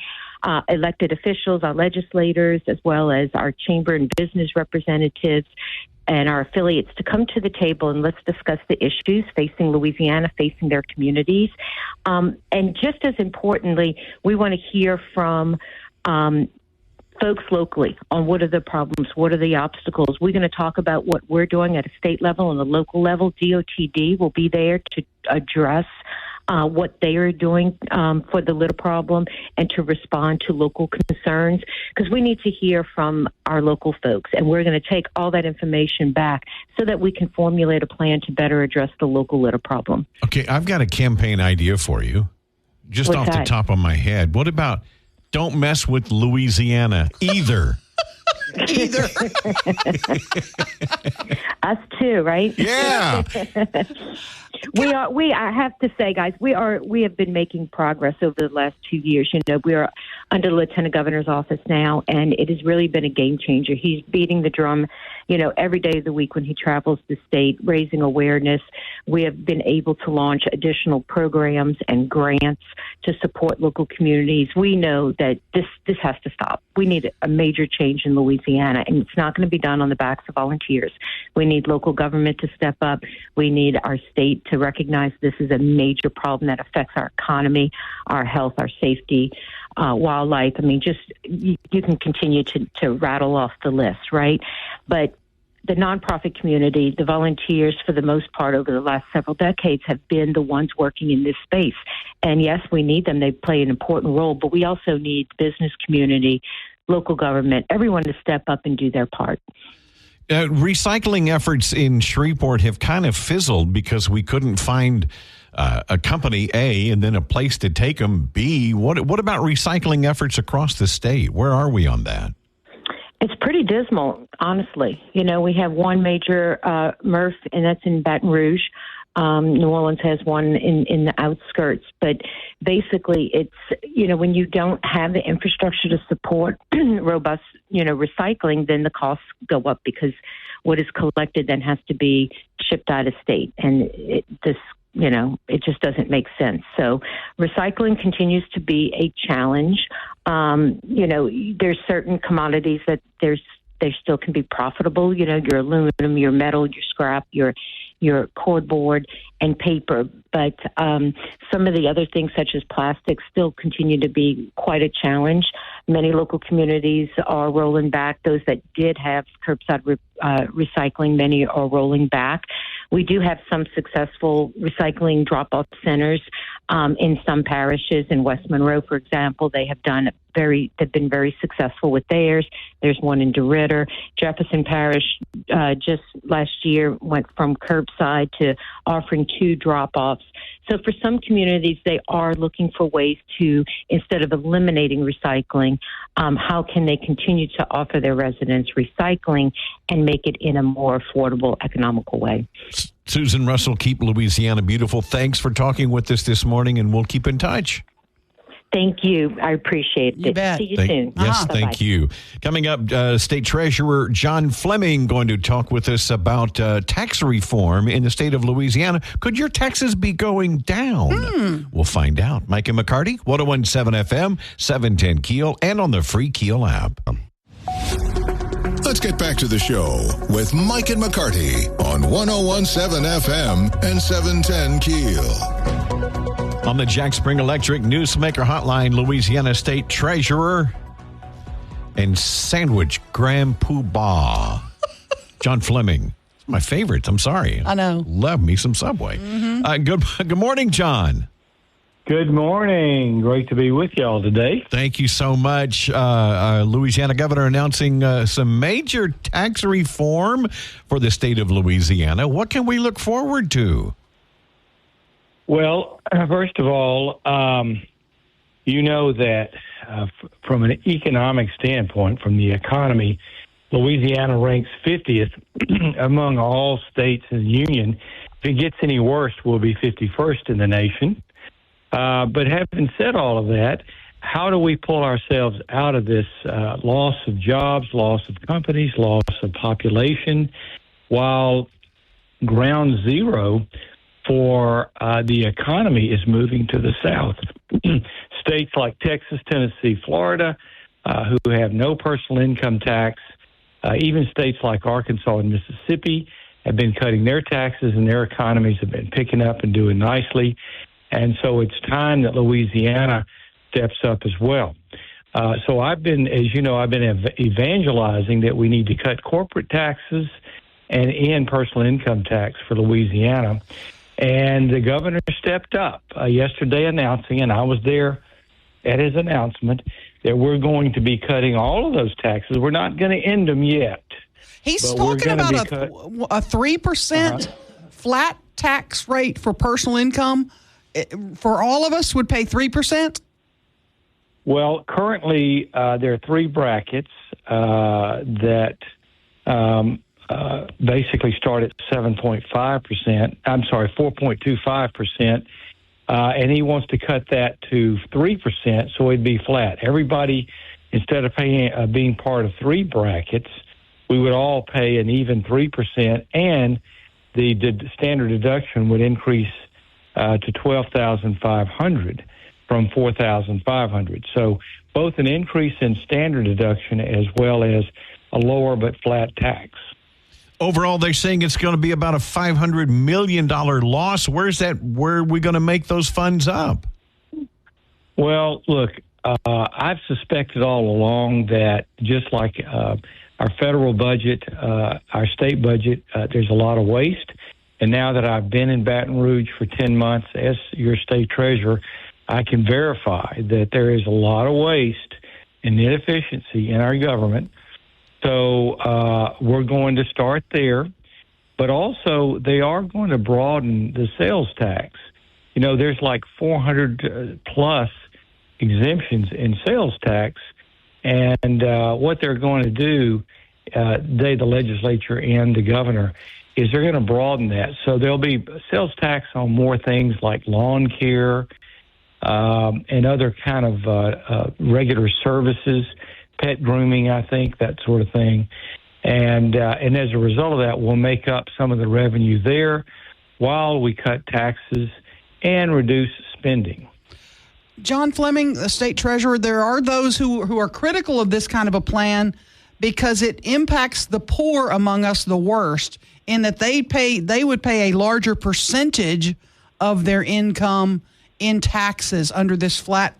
elected officials, our legislators, as well as our chamber and business representatives and our affiliates to come to the table and let's discuss the issues facing Louisiana, facing their communities. And just as importantly, we want to hear from folks locally on what are the problems, what are the obstacles. We're going to talk about what we're doing at a state level and a local level. DOTD will be there to address what they are doing for the litter problem and to respond to local concerns, because we need to hear from our local folks, and we're going to take all that information back so that we can formulate a plan to better address the local litter problem. Okay, I've got a campaign idea for you, just What's off that? the top of my head. What about Don't Mess with Louisiana either? Either. Us too, right? Yeah. I have to say, guys, we have been making progress over the last 2 years. We are under the Lieutenant Governor's office now, and it has really been a game changer. He's beating the drum, every day of the week when he travels the state, raising awareness. We have been able to launch additional programs and grants to support local communities. We know that this has to stop. We need a major change in Louisiana, and it's not going to be done on the backs of volunteers. We need local government to step up. We need our state to recognize this is a major problem that affects our economy, our health, our safety, wildlife. I mean, just you can continue to rattle off the list, right? But the nonprofit community, the volunteers, for the most part over the last several decades, have been the ones working in this space. And yes, we need them. They play an important role, but we also need business community, local government, everyone to step up and do their part. Recycling efforts in Shreveport have kind of fizzled because we couldn't find a company, A, and then a place to take them, B. What about recycling efforts across the state? Where are we on that? It's pretty dismal, honestly. We have one major MRF, and that's in Baton Rouge. New Orleans has one in the outskirts. But basically, it's, when you don't have the infrastructure to support robust, recycling, then the costs go up because what is collected then has to be shipped out of state. And it just doesn't make sense. So recycling continues to be a challenge. There's certain commodities that they still can be profitable. You know, your aluminum, your metal, your scrap, your cardboard and paper. But some of the other things, such as plastic, still continue to be quite a challenge. Many local communities are rolling back. Those that did have curbside recycling, many are rolling back. We do have some successful recycling drop-off centers in some parishes. In West Monroe, for example, they've been very successful with theirs. There's one in DeRidder. Jefferson Parish just last year went from curbside to offering 2 drop-offs. So for some communities, they are looking for ways to, instead of eliminating recycling, how can they continue to offer their residents recycling and make it in a more affordable, economical way. Susan Russell, Keep Louisiana Beautiful. Thanks for talking with us this morning, and we'll keep in touch. Thank you. I appreciate it. You bet. See you soon. Yes, Bye-bye. thank you. Coming up, State Treasurer John Fleming going to talk with us about tax reform in the state of Louisiana. Could your taxes be going down? We'll find out. Mike and McCarty, 101.7 FM, 710 KEEL, and on the free KEEL app. Let's get back to the show with Mike and McCarty on 101.7 FM and 710 KEEL. On the Jack Spring Electric Newsmaker Hotline, Louisiana State Treasurer and Sandwich Grand Poobah, John Fleming. My favorite. I'm sorry. I know. Love me some Subway. Good morning, John. Good morning. Great to be with y'all today. Thank you so much. Louisiana governor announcing some major tax reform for the state of Louisiana. What can we look forward to? Well, first of all, you know that from an economic standpoint, from the economy, Louisiana ranks 50th among all states in the union. If it gets any worse, we'll be 51st in the nation. But having said all of that, how do we pull ourselves out of this loss of jobs, loss of companies, loss of population, while ground zero for the economy is moving to the south? States like Texas, Tennessee, Florida, who have no personal income tax, even states like Arkansas and Mississippi have been cutting their taxes, and their economies have been picking up and doing nicely. And so it's time that Louisiana steps up as well. So I've been evangelizing that we need to cut corporate taxes and end personal income tax for Louisiana. And the governor stepped up yesterday announcing, and I was there at his announcement, that we're going to be cutting all of those taxes. We're not going to end them yet. He's talking about a 3% flat tax rate for personal income. For all of us would pay 3%? Well, currently there are 3 brackets that basically start at 7.5%. I'm sorry, 4.25%. And he wants to cut that to 3%, so it'd be flat. Everybody, instead of paying being part of 3 brackets, we would all pay an even 3%, and the standard deduction would increase to $12,500 from $4,500. So both an increase in standard deduction as well as a lower but flat tax. Overall, they're saying it's going to be about a $500 million loss. Where are we going to make those funds up? Well, look, I've suspected all along that just like our federal budget, our state budget, there's a lot of waste. And now that I've been in Baton Rouge for 10 months as your state treasurer, I can verify that there is a lot of waste and inefficiency in our government. So we're going to start there. But also, they are going to broaden the sales tax. You know, there's like 400 plus exemptions in sales tax. And what they're going to do, the legislature and the governor, is they're going to broaden that. So there'll be sales tax on more things like lawn care and other kind of regular services, pet grooming, I think, that sort of thing. And as a result of that, we'll make up some of the revenue there while we cut taxes and reduce spending. John Fleming, the state treasurer, there are those who are critical of this kind of a plan because it impacts the poor among us the worst in that they would pay a larger percentage of their income in taxes under this flat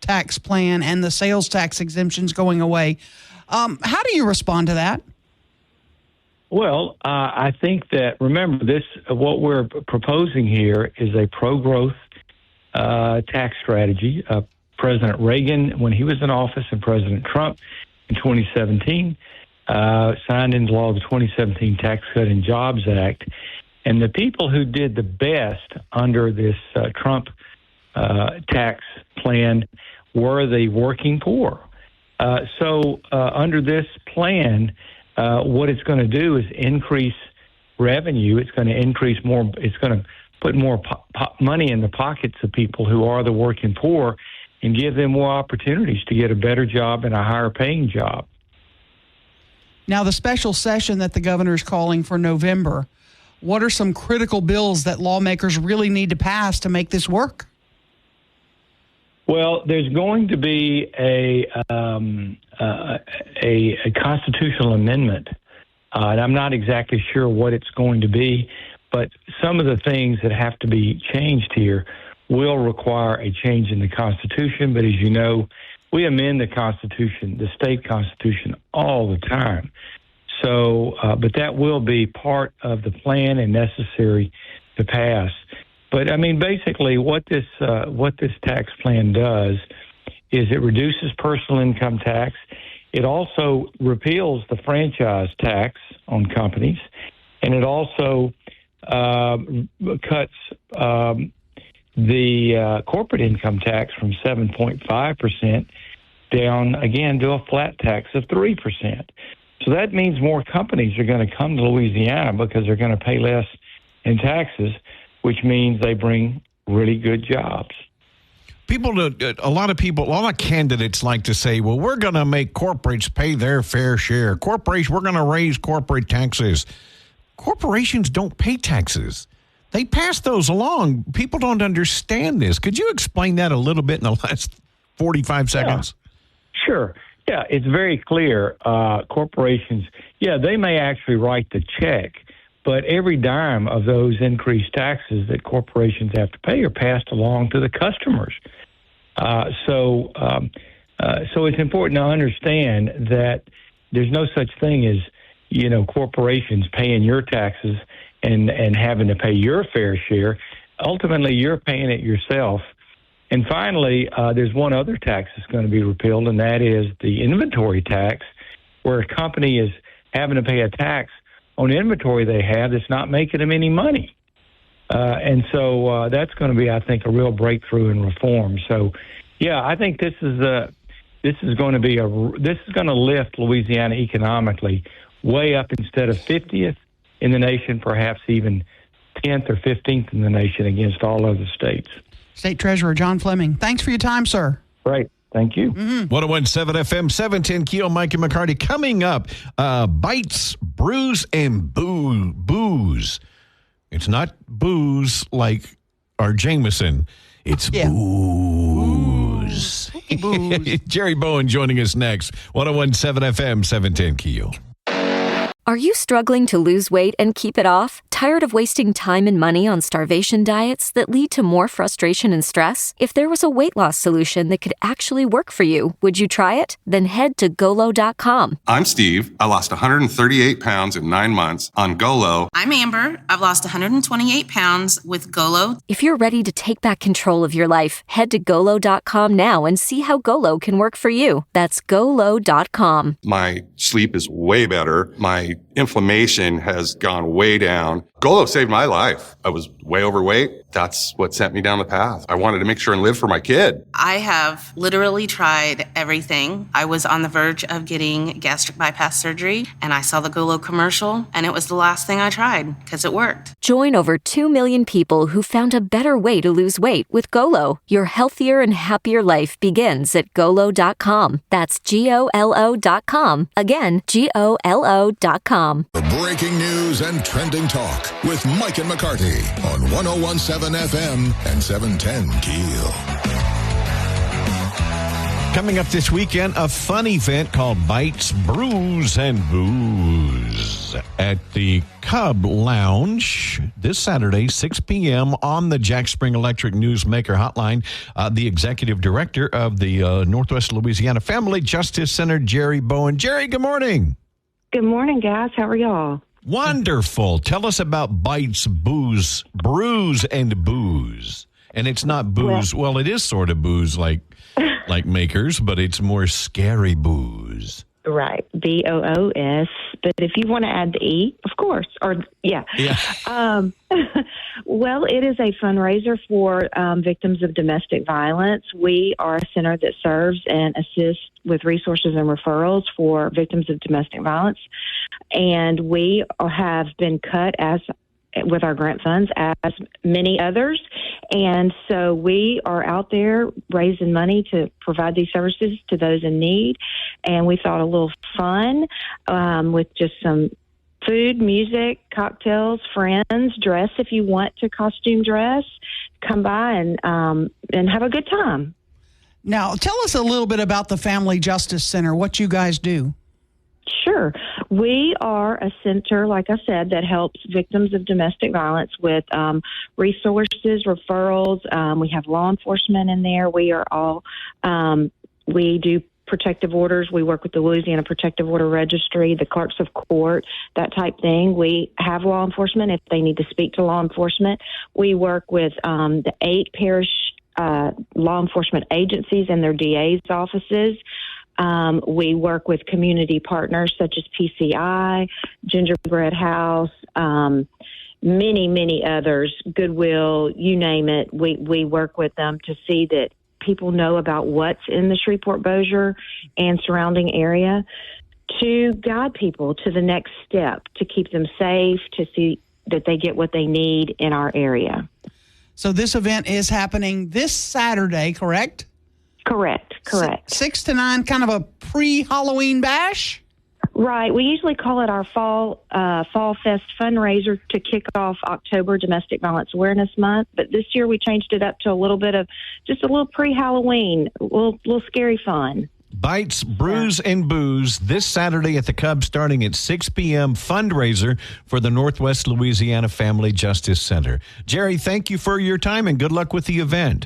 tax plan and the sales tax exemptions going away. How do you respond to that? Well, I think that, remember, what we're proposing here is a pro-growth tax strategy. President Reagan, when he was in office, and President Trump in 2017, signed into law the 2017 Tax Cut and Jobs Act. And the people who did the best under this Trump tax plan were the working poor. So under this plan, what it's going to do is increase revenue. It's going to increase more. It's going to put more money in the pockets of people who are the working poor and give them more opportunities to get a better job and a higher paying job. Now, the special session that the governor is calling for November, what are some critical bills that lawmakers really need to pass to make this work? Well, there's going to be a constitutional amendment, and I'm not exactly sure what it's going to be, but some of the things that have to be changed here will require a change in the Constitution. But as you know, we amend the Constitution, the state Constitution, all the time. So, but that will be part of the plan and necessary to pass. But I mean, basically, what this tax plan does is it reduces personal income tax. It also repeals the franchise tax on companies, and it also cuts the corporate income tax from 7.5% down again to a flat tax of 3%. So that means more companies are going to come to Louisiana because they're going to pay less in taxes, which means they bring really good jobs. A lot of candidates like to say, well, we're going to make corporates pay their fair share. We're going to raise corporate taxes. Corporations don't pay taxes. They pass those along. People don't understand this. Could you explain that a little bit in the last 45 seconds? Yeah, sure. Yeah, it's very clear. Corporations, they may actually write the check, but every dime of those increased taxes that corporations have to pay are passed along to the customers. So it's important to understand that there's no such thing as, corporations paying your taxes and having to pay your fair share. Ultimately, you're paying it yourself. And finally, there's one other tax that's going to be repealed, and that is the inventory tax, where a company is having to pay a tax on inventory they have that's not making them any money. And so that's going to be, I think, a real breakthrough in reform. So, I think this is going to lift Louisiana economically way up instead of 50th in the nation, perhaps even 10th or 15th in the nation against all other states. State Treasurer John Fleming, thanks for your time, sir. Right. Thank you. 101.7 FM, 710 KEEL, Mike and McCarty. Coming up, bites, brews, and booze. It's not booze like our Jameson. It's booze. Hey, booze. Jerry Bowen joining us next. 101.7 FM, 710 KEEL. Are you struggling to lose weight and keep it off? Tired of wasting time and money on starvation diets that lead to more frustration and stress? If there was a weight loss solution that could actually work for you, would you try it? Then head to Golo.com. I'm Steve. I lost 138 pounds in 9 months on Golo. I'm Amber. I've lost 128 pounds with Golo. If you're ready to take back control of your life, head to Golo.com now and see how Golo can work for you. That's Golo.com. My sleep is way better. My inflammation has gone way down. Golo saved my life. I was way overweight. That's what sent me down the path. I wanted to make sure and live for my kid. I have literally tried everything. I was on the verge of getting gastric bypass surgery, and I saw the Golo commercial, and it was the last thing I tried because it worked. Join over 2 million people who found a better way to lose weight with Golo. Your healthier and happier life begins at Golo.com. That's Golo.com. Again, Golo.com. The breaking news and trending talk with Mike and McCarty on 101.7 FM and 710 KEEL. Coming up this weekend, a fun event called Bites, Brews, and Booze at the Cub Lounge this Saturday, 6 p.m. on the Jack Spring Electric Newsmaker Hotline. The executive director of the Northwest Louisiana Family Justice Center, Jerry Bowen. Jerry, good morning. Good morning, guys. How are y'all? Wonderful. Tell us about Bites, Booze, Brews, and Booze. And it's not booze. Well, it is sort of booze like Makers, but it's more scary booze. Right. BOOS. But if you want to add the E, of course. Yeah. Well, it is a fundraiser for victims of domestic violence. We are a center that serves and assists with resources and referrals for victims of domestic violence. And we have been cut with our grant funds as many others. And so we are out there raising money to provide these services to those in need. And we thought a little fun with just some food, music, cocktails, friends, dress if you want to costume dress. Come by and have a good time. Now, tell us a little bit about the Family Justice Center, what you guys do. Sure. We are a center, like I said, that helps victims of domestic violence with resources, referrals. We have law enforcement in there. We do protective orders. We work with the Louisiana Protective Order Registry, the clerks of court, that type thing. We have law enforcement if they need to speak to law enforcement. We work with the 8 parish law enforcement agencies and their DA's offices. We work with community partners such as PCI, Gingerbread House, many, many others, Goodwill, you name it. We work with them to see that people know about what's in the Shreveport-Bossier and surrounding area to guide people to the next step, to keep them safe, to see that they get what they need in our area. So this event is happening this Saturday, correct? Correct. 6 to 9, kind of a pre-Halloween bash? Right. We usually call it our Fall Fest fundraiser to kick off October Domestic Violence Awareness Month. But this year we changed it up to a little bit of just a little pre-Halloween, a little scary fun. Bites, Brews, and Booze this Saturday at the Cub starting at 6 p.m. fundraiser for the Northwest Louisiana Family Justice Center. Jerry, thank you for your time and good luck with the event.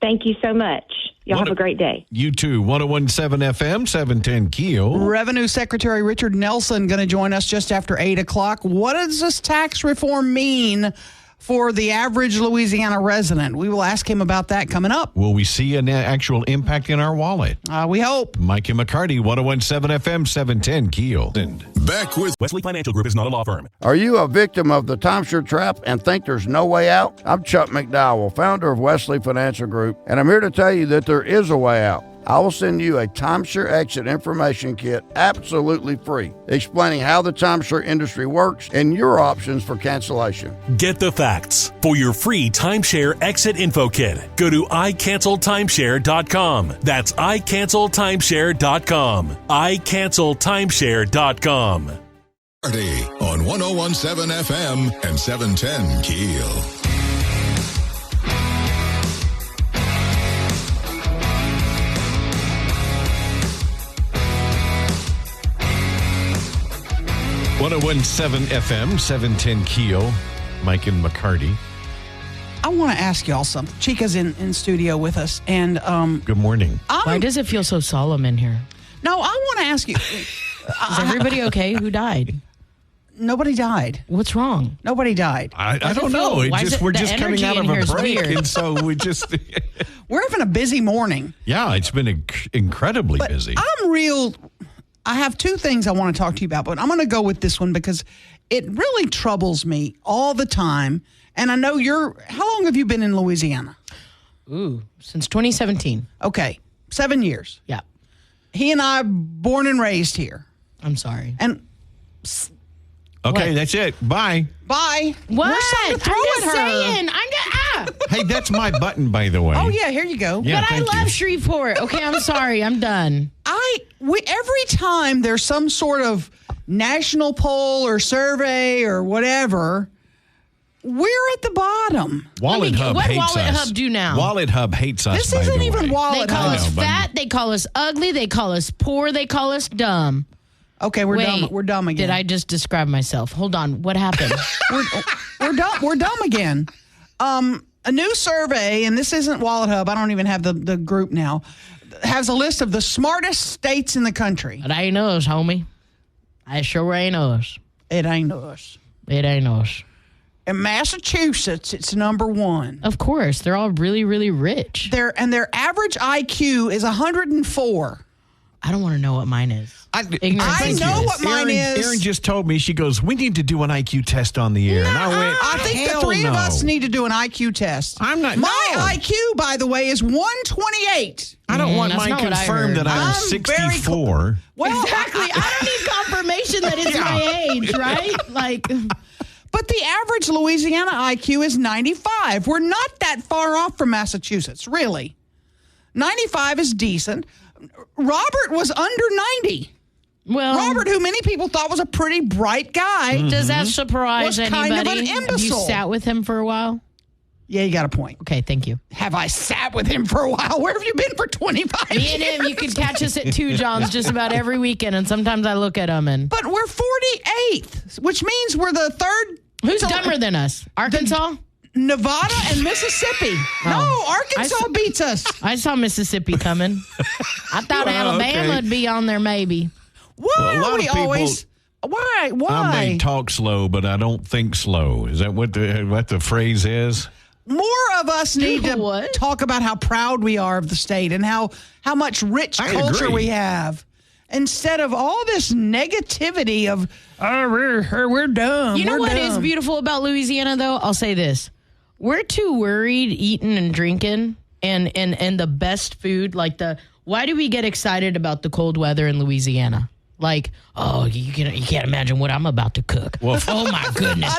Thank you so much. Y'all have a great day. You too. 101.7 FM, 710 KEEL. Revenue Secretary Richard Nelson going to join us just after 8 o'clock. What does this tax reform mean for the average Louisiana resident? We will ask him about that coming up. Will we see an actual impact in our wallet? We hope. Mike and McCarty, 101.7 FM, 710 KEEL. Back with Wesley Financial Group is not a law firm. Are you a victim of the timeshare trap and think there's no way out? I'm Chuck McDowell, founder of Wesley Financial Group, and I'm here to tell you that there is a way out. I will send you a timeshare exit information kit absolutely free, explaining how the timeshare industry works and your options for cancellation. Get the facts. For your free timeshare exit info kit, go to iCancelTimeshare.com. That's iCancelTimeshare.com. iCancelTimeshare.com. On 101.7 FM and 710 KEEL. .101.7 FM, 710 KEEL. Mike and McCarty. I want to ask y'all something. Chica's in studio with us, and good morning. Why does it feel so solemn in here? No, I want to ask you. Is everybody okay? Who died? Nobody died. What's wrong? Nobody died. I don't know. We're just coming out of a break, and so we just we're having a busy morning. Yeah, it's been incredibly busy. I have 2 things I want to talk to you about, but I'm going to go with this one because it really troubles me all the time. And I know how long have you been in Louisiana? Since 2017. Okay, 7 years. Yeah. He and I born and raised here. I'm sorry. And okay, that's it. Bye. Bye. What? There's something to throw I'm at just her. saying. Hey, that's my button, by the way. Oh yeah, here you go. Yeah, but I love Shreveport. Okay, I'm sorry. I'm done. Every time there's some sort of national poll or survey or whatever, We're at the bottom. Wallet Hub what hates Wallet us. Hub do now? Wallet Hub hates us. This isn't even Wallet They call Hub. us fat. They call us ugly. They call us poor. They call us dumb. Okay, we're Wait, dumb. We're dumb again. Did I just describe myself? Hold on. What happened? We're dumb. We're dumb again. A new survey, and this isn't Wallet Hub. I don't even have the group now. Has a list of the smartest states in the country. It ain't us, homie. I sure ain't us. It ain't us. It ain't us. In Massachusetts, it's number 1. Of course, they're all really, really rich. Their average IQ is 104. I don't want to know what mine is. I know what mine is. Erin just told me, she goes, we need to do an IQ test on the air. And I went, I think the three of us need to do an IQ test. I'm not. My IQ, by the way, is 128. I don't want mine confirmed that I'm 64. Well, exactly. I don't need confirmation that it's my age, right? Like, but the average Louisiana IQ is 95. We're not that far off from Massachusetts, really. 95 is decent. Robert was under 90. Well, Robert, who many people thought was a pretty bright guy. Does that surprise was anybody? kind of an imbecile. Have you sat with him for a while? Yeah, you got a point. Okay, thank you. Have I sat with him for a while? Where have you been for 25 years? Me and him, you can catch us at 2 Johns just about every weekend, and sometimes I look at him and... But we're 48th, which means we're the third... Who's dumber than us? Arkansas? Nevada and Mississippi. No, Arkansas beats us. I saw Mississippi coming. I thought Alabama would be on there maybe. Why are we always... Why? I may talk slow, but I don't think slow. Is that what the phrase is? More of us need to talk about how proud we are of the state and how much rich culture we have, instead of all this negativity of we're dumb. You know what is dumb. beautiful about Louisiana, though? I'll say this: we're too worried eating and drinking and the best food. Like why do we get excited about the cold weather in Louisiana? Like, oh, you can't imagine what I'm about to cook. Well, oh my goodness,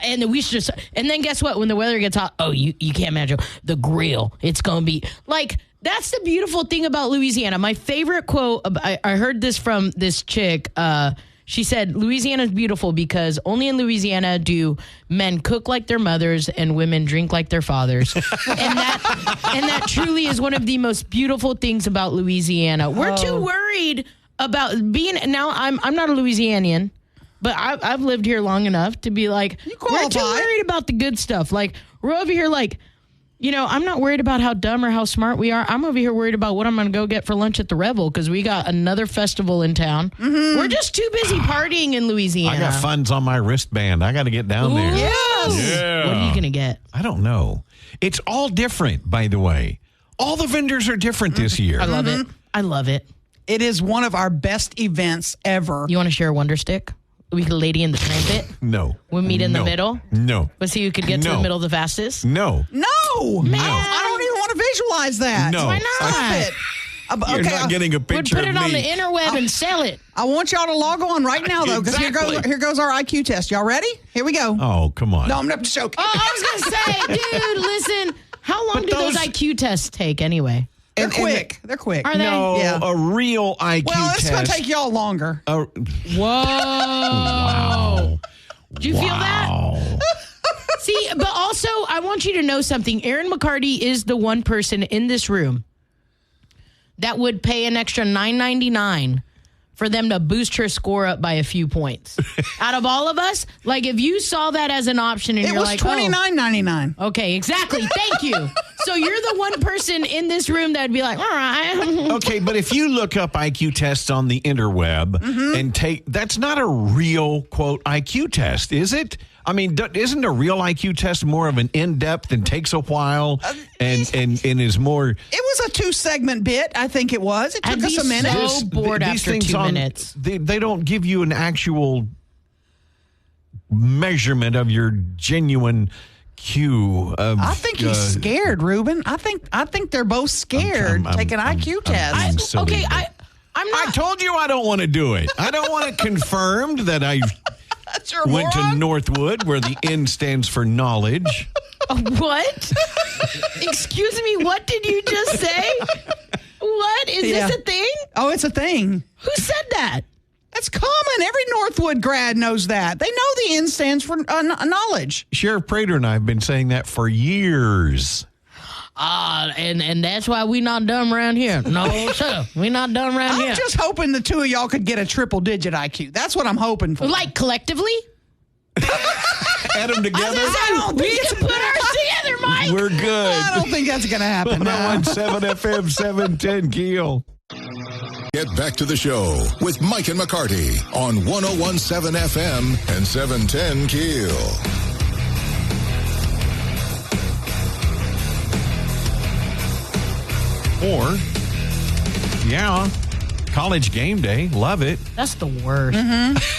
and then and then guess what? When the weather gets hot, oh, you can't imagine the grill. It's gonna be like, that's the beautiful thing about Louisiana. My favorite quote, I heard this from this chick. She said, Louisiana is beautiful because only in Louisiana do men cook like their mothers and women drink like their fathers. and that truly is one of the most beautiful things about Louisiana. We're too worried about being, now I'm not a Louisianian, but I've lived here long enough to be like, we're too worried about the good stuff. Like, we're over here like, I'm not worried about how dumb or how smart we are. I'm over here worried about what I'm going to go get for lunch at the Revel because we got another festival in town. Mm-hmm. We're just too busy partying in Louisiana. I got funds on my wristband. I got to get down there. Yes. Yeah. What are you going to get? I don't know. It's all different, by the way. All the vendors are different this year. I love it. I love it. It is one of our best events ever. You want to share a Wonder Stick? We could lady in the trumpet? No. We meet in the middle? No. Let's see who could get to the middle the fastest? No. No. Man. I don't even want to visualize that. No. Why not? Stop it. You're not getting a picture We'd put of it on me. the interweb and sell it. I want y'all to log on right now, though, because here goes our IQ test. Y'all ready? Here we go. Oh, come on. No, I'm not joking. Oh, I was going to say, dude, listen, how long do those IQ tests take anyway? They're quick. They're quick. Are they? No, Yeah. a real IQ test. Well, it's going to take y'all longer. Whoa. Wow. Do you feel that? See, but also, I want you to know something. Erin McCarty is the one person in this room that would pay an extra $9.99 for them to boost her score up by a few points. Out of all of us, like if you saw that as an option and you're like, $29.99. Okay, exactly. Thank you. So you're the one person in this room that would be like, all right. Okay, but if you look up IQ tests on the interweb and that's not a real, quote, IQ test, is it? I mean, isn't a real IQ test more of an in-depth and takes a while and is more... It was a 2-segment bit, I think it was. It took us a minute. So bored after 2 minutes. They don't give you an actual measurement of your genuine Q. I think he's scared, Ruben. I think they're both scared. Take an IQ test. Okay, I'm not... I told you I don't want to do it. I don't want it confirmed that I went to Northwood, where the N stands for knowledge. What? Excuse me, what did you just say? What? Is this a thing? Oh, it's a thing. Who said that? That's common. Every Northwood grad knows that. They know the N stands for knowledge. Sheriff Prater and I have been saying that for years. And that's why we not dumb around here. No, sir. We not dumb around here. I'm just hoping the two of y'all could get a triple-digit IQ. That's what I'm hoping for. Like collectively? Add them together? We can put ours together, Mike. We're good. I don't think that's going to happen. 101.7 FM 710 KEEL. Get back to the show with Mike and McCarty on 101.7 FM and 710 KEEL. Or, college game day. Love it. That's the worst.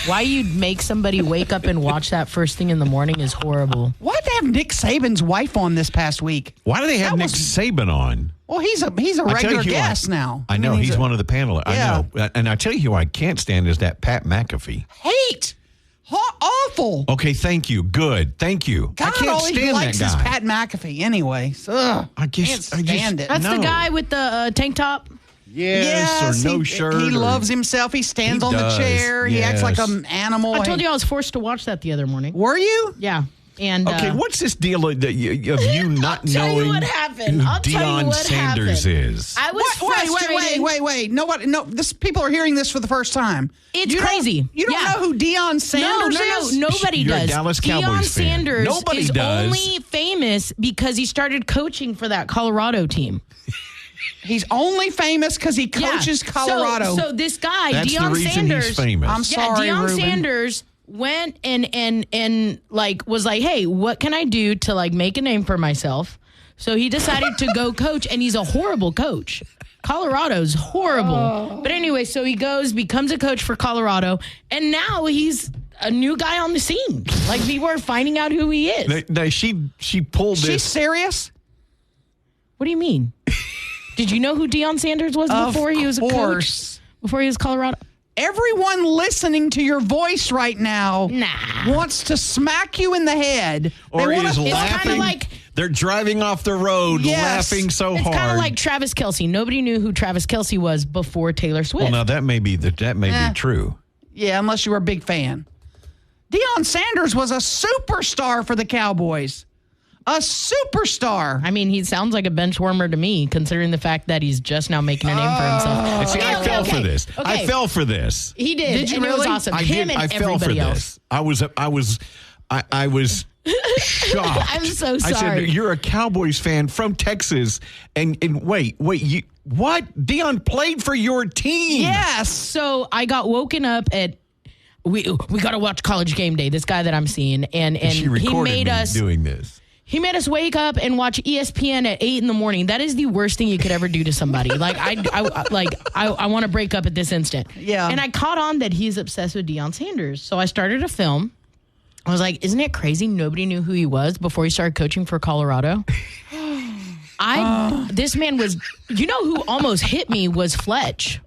Why you'd make somebody wake up and watch that first thing in the morning is horrible. Why'd they have Nick Saban's wife on this past week? Why do they have Nick Saban on? Well, he's a regular guest now. I know. He's one of the panelists. Yeah. I know. And I tell you who I can't stand is that Pat McAfee. Hate. Awful. Okay, thank you. Good. Thank you. God, I can't all stand he likes that is guy. Pat McAfee anyway. So, I can't stand it. That's the guy with the tank top? Yes, or no shirt. He loves himself. He stands on the chair. He acts like an animal. I told you I was forced to watch that the other morning. Were you? Yeah. And okay, what's this deal of you not knowing what happened. who I'll tell you Deion what Sanders happened. is? I was frustrated. Wait. No, people are hearing this for the first time. It's crazy. You don't know who Deion Sanders is? No, nobody You're does. a Dallas Cowboys Deion fan. Sanders Nobody is does. only famous because he started coaching for that Colorado team. He's only famous because he coaches Colorado. So this guy, That's Deion the reason Sanders. he's famous. I'm sorry, Deion Ruben. Sanders went and like was like, hey, what can I do to like make a name for myself? So he decided to go coach, and he's a horrible coach. Colorado's horrible. But anyway, so he goes, becomes a coach for Colorado, and now he's a new guy on the scene. Like people are finding out who he is. No, she pulled this. She's serious? What do you mean? Did you know who Deion Sanders was before he was a coach? Before he was Colorado? Everyone listening to your voice right now Nah. wants to smack you in the head. Or is It's laughing. kind of like They're driving off the road, laughing so it's hard. kind of like Travis Kelce. Nobody knew who Travis Kelce was before Taylor Swift. Well, now that may be be true. Yeah, unless you were a big fan. Deion Sanders was a superstar for the Cowboys. A superstar. I mean, he sounds like a bench warmer to me, considering the fact that he's just now making a name for himself. And see, I fell for this. Okay. I fell for this. He did. Did you and really? It was awesome. I Him did. and I fell for everybody this. else. I was shocked. I'm so I sorry. said, "You're a Cowboys fan from Texas, and wait, you what? Deion played for your team." Yes. So I got woken up at we got to watch College Game Day. This guy that I'm seeing, and she recorded he made me us doing this. He made us wake up and watch ESPN at 8 a.m. That is the worst thing you could ever do to somebody. Like I want to break up at this instant. Yeah. And I caught on that he's obsessed with Deion Sanders. So I started a film. I was like, isn't it crazy? Nobody knew who he was before he started coaching for Colorado. This man was, you know who almost hit me was Fletch.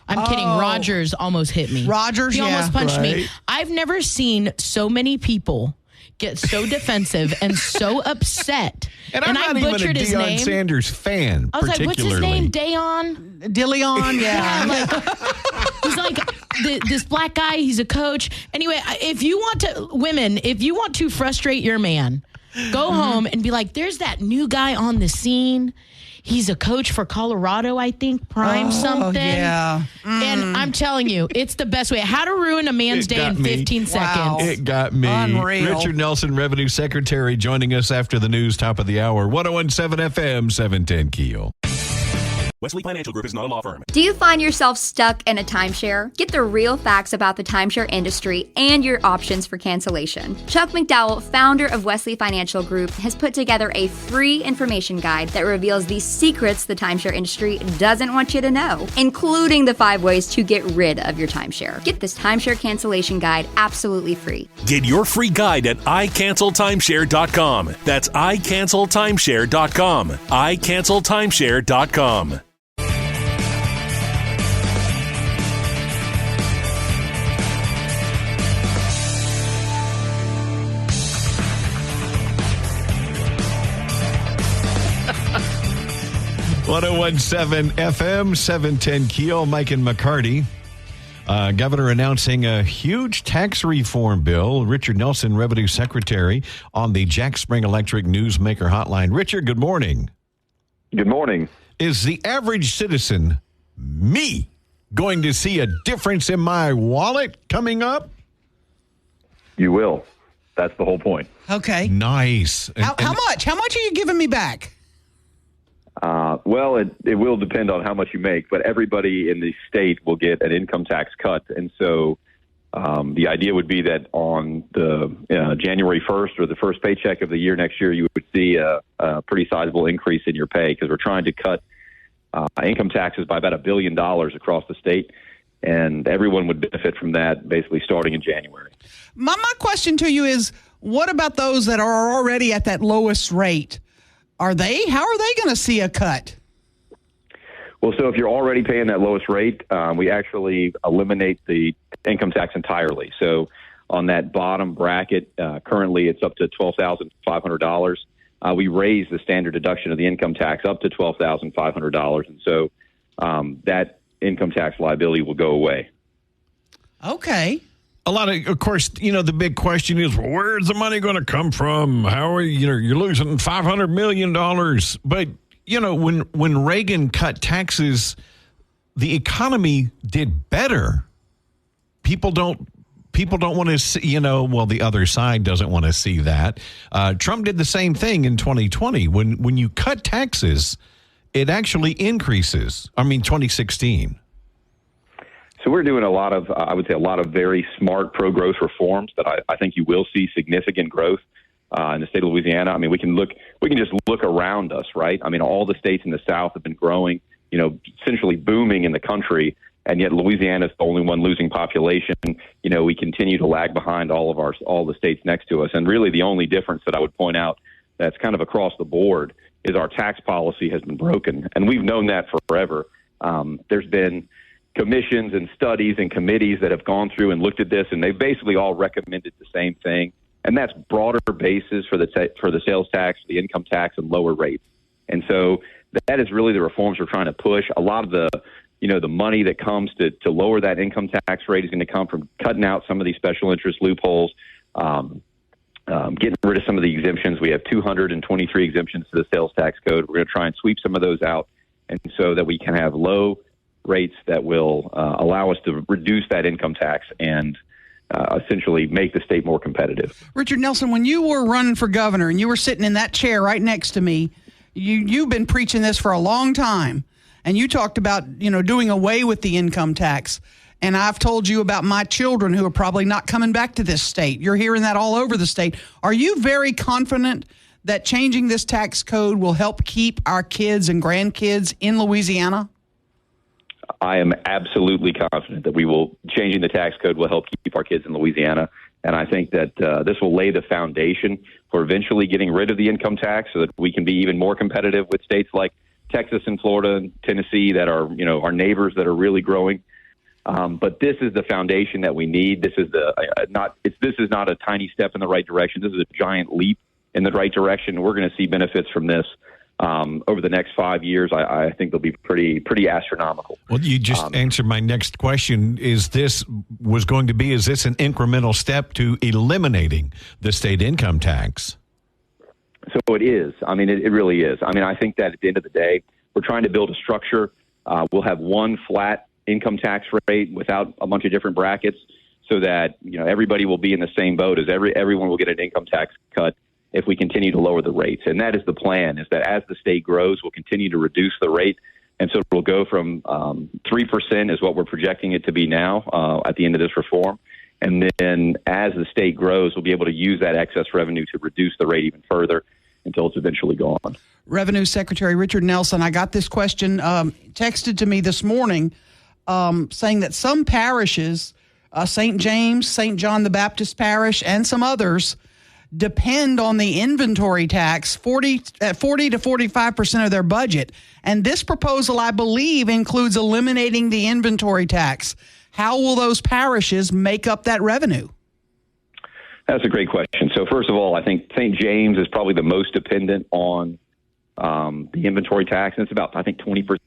I'm kidding. Rogers almost hit me. Rogers, he almost punched me. right. I've never seen so many people get so defensive and so upset. And I'm not even a butchered his Deion name. Sanders fan, I was like, what's his name? Dayon? Dillion, yeah. He's like this black guy. He's a coach. Anyway, if you want to frustrate your man, go home and be like, there's that new guy on the scene. He's a coach for Colorado, I think, Prime something. Yeah. And I'm telling you, it's the best way. How to ruin a man's day in 15 seconds. It got me. Unreal. Richard Nelson, Revenue Secretary, joining us after the news, top of the hour. 101.7 FM, 710 KEEL. Wesley Financial Group is not a law firm. Do you find yourself stuck in a timeshare? Get the real facts about the timeshare industry and your options for cancellation. Chuck McDowell, founder of Wesley Financial Group, has put together a free information guide that reveals the secrets the timeshare industry doesn't want you to know, including the 5 ways to get rid of your timeshare. Get this timeshare cancellation guide absolutely free. Get your free guide at iCancelTimeshare.com. That's iCancelTimeshare.com. iCancelTimeshare.com. FM 710 KEEL. Mike and McCarty. Governor announcing a huge tax reform bill. Richard Nelson, Revenue Secretary, on the Jack Spring Electric Newsmaker Hotline. Richard, good morning. Good morning. Is the average citizen, me, going to see a difference in my wallet coming up? You will. That's the whole point. Okay. Nice. How much? How much are you giving me back? Well, it will depend on how much you make, but everybody in the state will get an income tax cut. And so the idea would be that on the January 1st or the first paycheck of the year next year, you would see a pretty sizable increase in your pay because we're trying to cut income taxes by about $1 billion across the state. And everyone would benefit from that basically starting in January. My question to you is, what about those that are already at that lowest rate? How are they going to see a cut? Well, so if you're already paying that lowest rate, we actually eliminate the income tax entirely. So on that bottom bracket, currently it's up to $12,500. We raise the standard deduction of the income tax up to $12,500. And so that income tax liability will go away. Okay. Of course, the big question is, well, where's the money going to come from? How are you're losing $500 million? But, when Reagan cut taxes, the economy did better. People don't want to see, the other side doesn't want to see that. Trump did the same thing in 2020. When you cut taxes, it actually increases. 2016. So we're doing a lot of very smart pro-growth reforms that I think you will see significant growth in the state of Louisiana. We can just look around us, right? All the states in the South have been growing, essentially booming in the country, and yet Louisiana is the only one losing population. We continue to lag behind all the states next to us, and really the only difference that I would point out that's kind of across the board is our tax policy has been broken, and we've known that forever. There's been commissions and studies and committees that have gone through and looked at this, and they've basically all recommended the same thing, and that's broader bases for the sales tax, the income tax, and lower rates. And so that is really the reforms we're trying to push. A lot of the money that comes to lower that income tax rate is going to come from cutting out some of these special interest loopholes, getting rid of some of the exemptions. We have 223 exemptions to the sales tax code. We're going to try and sweep some of those out, and so that we can have low rates that will allow us to reduce that income tax and essentially make the state more competitive. Richard Nelson, when you were running for governor and you were sitting in that chair right next to me, you've been preaching this for a long time, and you talked about doing away with the income tax. And I've told you about my children who are probably not coming back to this state. You're hearing that all over the state. Are you very confident that changing this tax code will help keep our kids and grandkids in Louisiana? I am absolutely confident that changing the tax code will help keep our kids in Louisiana. And I think that this will lay the foundation for eventually getting rid of the income tax so that we can be even more competitive with states like Texas and Florida and Tennessee that are, our neighbors that are really growing. But this is the foundation that we need. This is this is not a tiny step in the right direction. This is a giant leap in the right direction. We're going to see benefits from this over the next 5 years. I think they'll be pretty astronomical. Well, you just answered my next question. Is this an incremental step to eliminating the state income tax? So it is. It really is. I think that at the end of the day, we're trying to build a structure. We'll have one flat income tax rate without a bunch of different brackets so that, everybody will be in the same boat as everyone will get an income tax cut if we continue to lower the rates. And that is the plan, is that as the state grows, we'll continue to reduce the rate. And so we'll go from 3% is what we're projecting it to be now at the end of this reform. And then as the state grows, we'll be able to use that excess revenue to reduce the rate even further until it's eventually gone. Revenue Secretary Richard Nelson, I got this question texted to me this morning saying that some parishes, St. James, St. John the Baptist Parish, and some others, depend on the inventory tax 40 to 45% of their budget. And this proposal, I believe, includes eliminating the inventory tax. How will those parishes make up that revenue? That's a great question. So first of all, I think St. James is probably the most dependent on the inventory tax, and it's about, 26%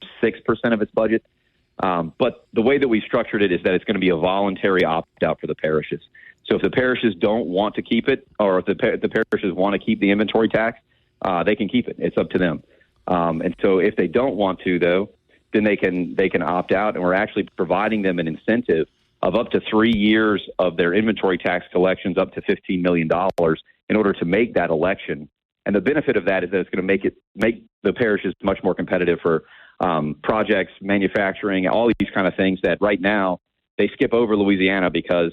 of its budget. But the way that we structured it is that it's going to be a voluntary opt-out for the parishes. So if the parishes don't want to keep it, or if the parishes want to keep the inventory tax, they can keep it. It's up to them. And so if they don't want to, though, then they can opt out, and we're actually providing them an incentive of up to 3 years of their inventory tax collections, up to $15 million, in order to make that election. And the benefit of that is that it's going to make the parishes much more competitive for projects, manufacturing, all these kind of things that right now they skip over Louisiana because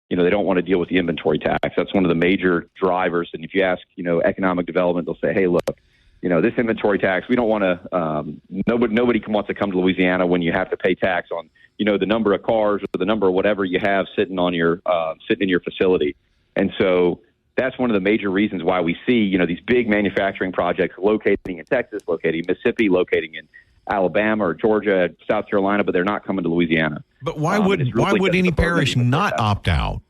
they don't want to deal with the inventory tax. That's one of the major drivers. And if you ask economic development, they'll say, hey, look, this inventory tax, we don't want to. Nobody wants to come to Louisiana when you have to pay tax on the number of cars or the number of whatever you have sitting in your facility. And so that's one of the major reasons why we see these big manufacturing projects locating in Texas, locating in Mississippi, locating in Alabama or Georgia, South Carolina, but they're not coming to Louisiana. But why would any parish not opt out?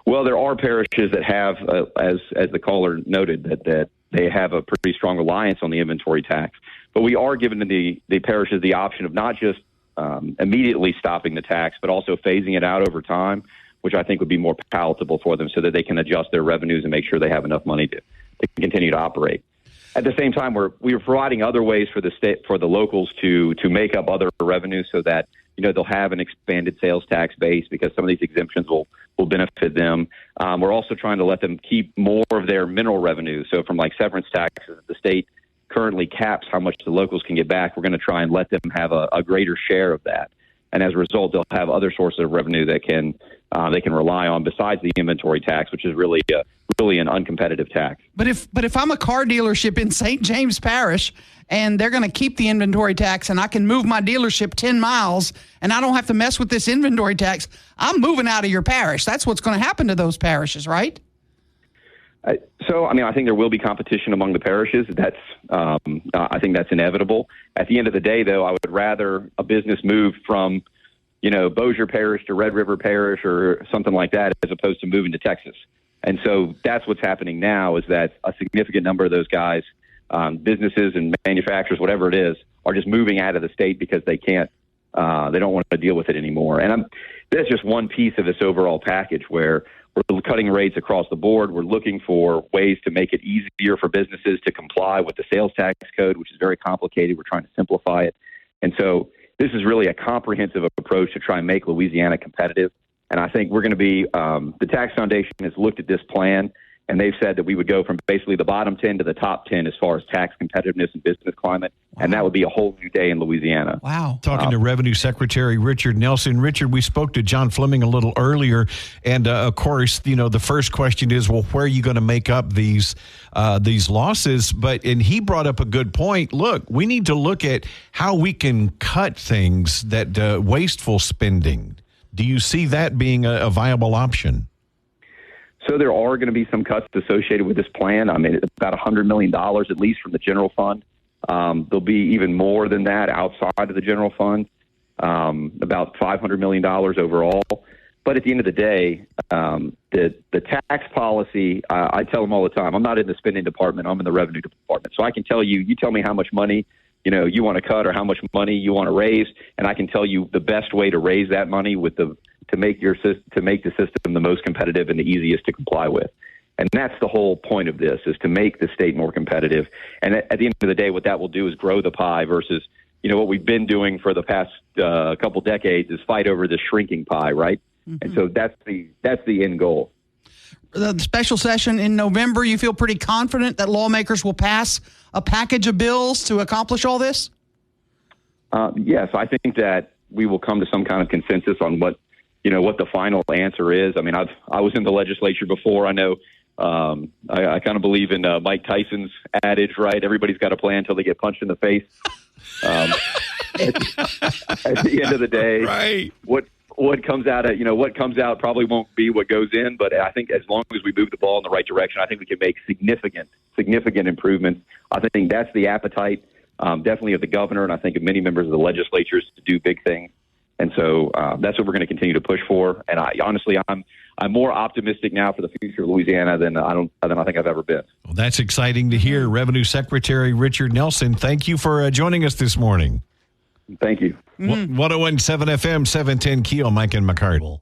Well, there are parishes that have, as the caller noted, that they have a pretty strong reliance on the inventory tax. But we are giving the parishes the option of not just immediately stopping the tax, but also phasing it out over time, which I think would be more palatable for them so that they can adjust their revenues and make sure they have enough money to continue to operate. At the same time, we are providing other ways for the state, for the locals to make up other revenues so that they'll have an expanded sales tax base because some of these exemptions will benefit them. We're also trying to let them keep more of their mineral revenue. So from like severance taxes, the state currently caps how much the locals can get back. We're going to try and let them have a greater share of that. And as a result, they'll have other sources of revenue that they can rely on besides the inventory tax, which is really an uncompetitive tax. But if I'm a car dealership in St. James Parish and they're going to keep the inventory tax and I can move my dealership 10 miles and I don't have to mess with this inventory tax, I'm moving out of your parish. That's what's going to happen to those parishes, right? So, I think there will be competition among the parishes. I think that's inevitable. At the end of the day, though, I would rather a business move from, Bossier Parish to Red River Parish or something like that, as opposed to moving to Texas. And so that's what's happening now is that a significant number of those guys, businesses and manufacturers, whatever it is, are just moving out of the state because they can't, they don't want to deal with it anymore. And that's just one piece of this overall package where we're cutting rates across the board. We're looking for ways to make it easier for businesses to comply with the sales tax code, which is very complicated. We're trying to simplify it. And so this is really a comprehensive approach to try and make Louisiana competitive. And I think we're going to be, the Tax Foundation has looked at this plan, and they've said that we would go from basically the bottom 10 to the top 10 as far as tax competitiveness and business climate. Wow. And that would be a whole new day in Louisiana. Wow. Talking to Revenue Secretary Richard Nelson. Richard, we spoke to John Fleming a little earlier. And of course, the first question is, well, where are you going to make up these losses? And he brought up a good point. Look, we need to look at how we can cut things that wasteful spending. Do you see that being a viable option? So there are going to be some cuts associated with this plan. It's about $100 million at least from the general fund. There'll be even more than that outside of the general fund, about $500 million overall. But at the end of the day, the tax policy, I tell them all the time, I'm not in the spending department, I'm in the revenue department. So I can tell you tell me how much money you want to cut or how much money you want to raise, and I can tell you the best way to raise that money to make the system the most competitive and the easiest to comply with. And that's the whole point of this, is to make the state more competitive. And at the end of the day, what that will do is grow the pie versus, what we've been doing for the past couple decades is fight over the shrinking pie, right? Mm-hmm. And so that's the end goal. The special session in November, you feel pretty confident that lawmakers will pass a package of bills to accomplish all this? Yes, I think that we will come to some kind of consensus on what the final answer is. I was in the legislature before. I know I kind of believe in Mike Tyson's adage, right? Everybody's got a plan until they get punched in the face. At the end of the day, right? What comes out probably won't be what goes in, but I think as long as we move the ball in the right direction, I think we can make significant improvements. I think that's the appetite, definitely of the governor, and I think of many members of the legislatures to do big things. And so that's what we're going to continue to push for. And I'm more optimistic now for the future of Louisiana than I think I've ever been. Well, that's exciting to hear. Revenue Secretary Richard Nelson, thank you for joining us this morning. Thank you. 101.7 FM, 710 KEEL, Mike and McCarty.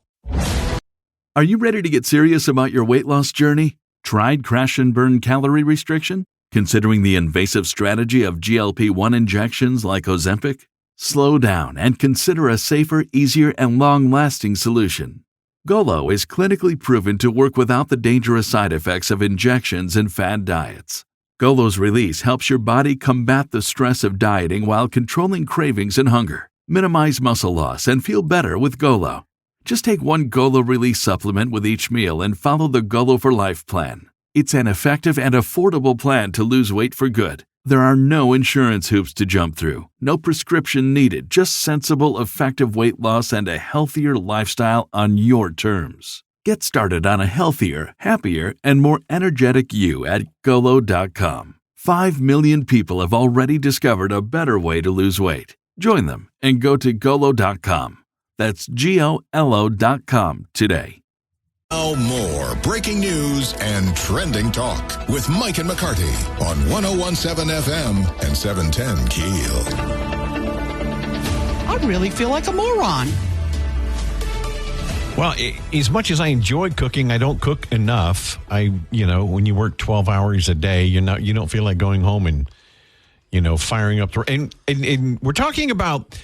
Are you ready to get serious about your weight loss journey? Tried crash and burn calorie restriction? Considering the invasive strategy of GLP-1 injections like Ozempic? Slow down and consider a safer, easier, and long-lasting solution. Golo is clinically proven to work without the dangerous side effects of injections and fad diets. Golo's release helps your body combat the stress of dieting while controlling cravings and hunger. Minimize muscle loss and feel better with Golo. Just take one Golo Release supplement with each meal and follow the Golo for Life plan. It's an effective and affordable plan to lose weight for good. There are no insurance hoops to jump through, no prescription needed, just sensible, effective weight loss and a healthier lifestyle on your terms. Get started on a healthier, happier, and more energetic you at Golo.com. 5 million people have already discovered a better way to lose weight. Join them and go to Golo.com. That's GOLO.com today. Now more breaking news and trending talk with Mike and McCarty on 101.7 FM and 710 KEEL. I really feel like a moron. Well, as much as I enjoy cooking, I don't cook enough. When you work 12 hours a day, you don't feel like going home and, firing up and we're talking about,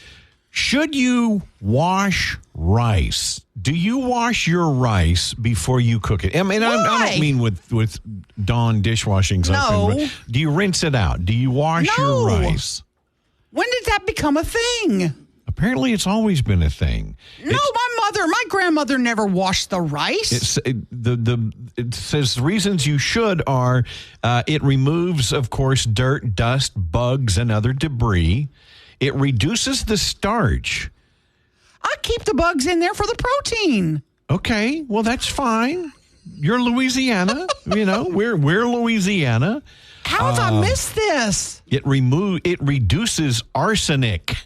should you wash rice? Do you wash your rice before you cook it? I mean, I don't mean with Dawn dishwashing something. No. But do you rinse it out? Do you wash your rice? When did that become a thing? Apparently, it's always been a thing. No, my grandmother never washed the rice. It says the reasons you should are it removes, of course, dirt, dust, bugs, and other debris. It reduces the starch. I keep the bugs in there for the protein. Okay, well, that's fine. You're Louisiana. We're Louisiana. How have I missed this? It reduces arsenic.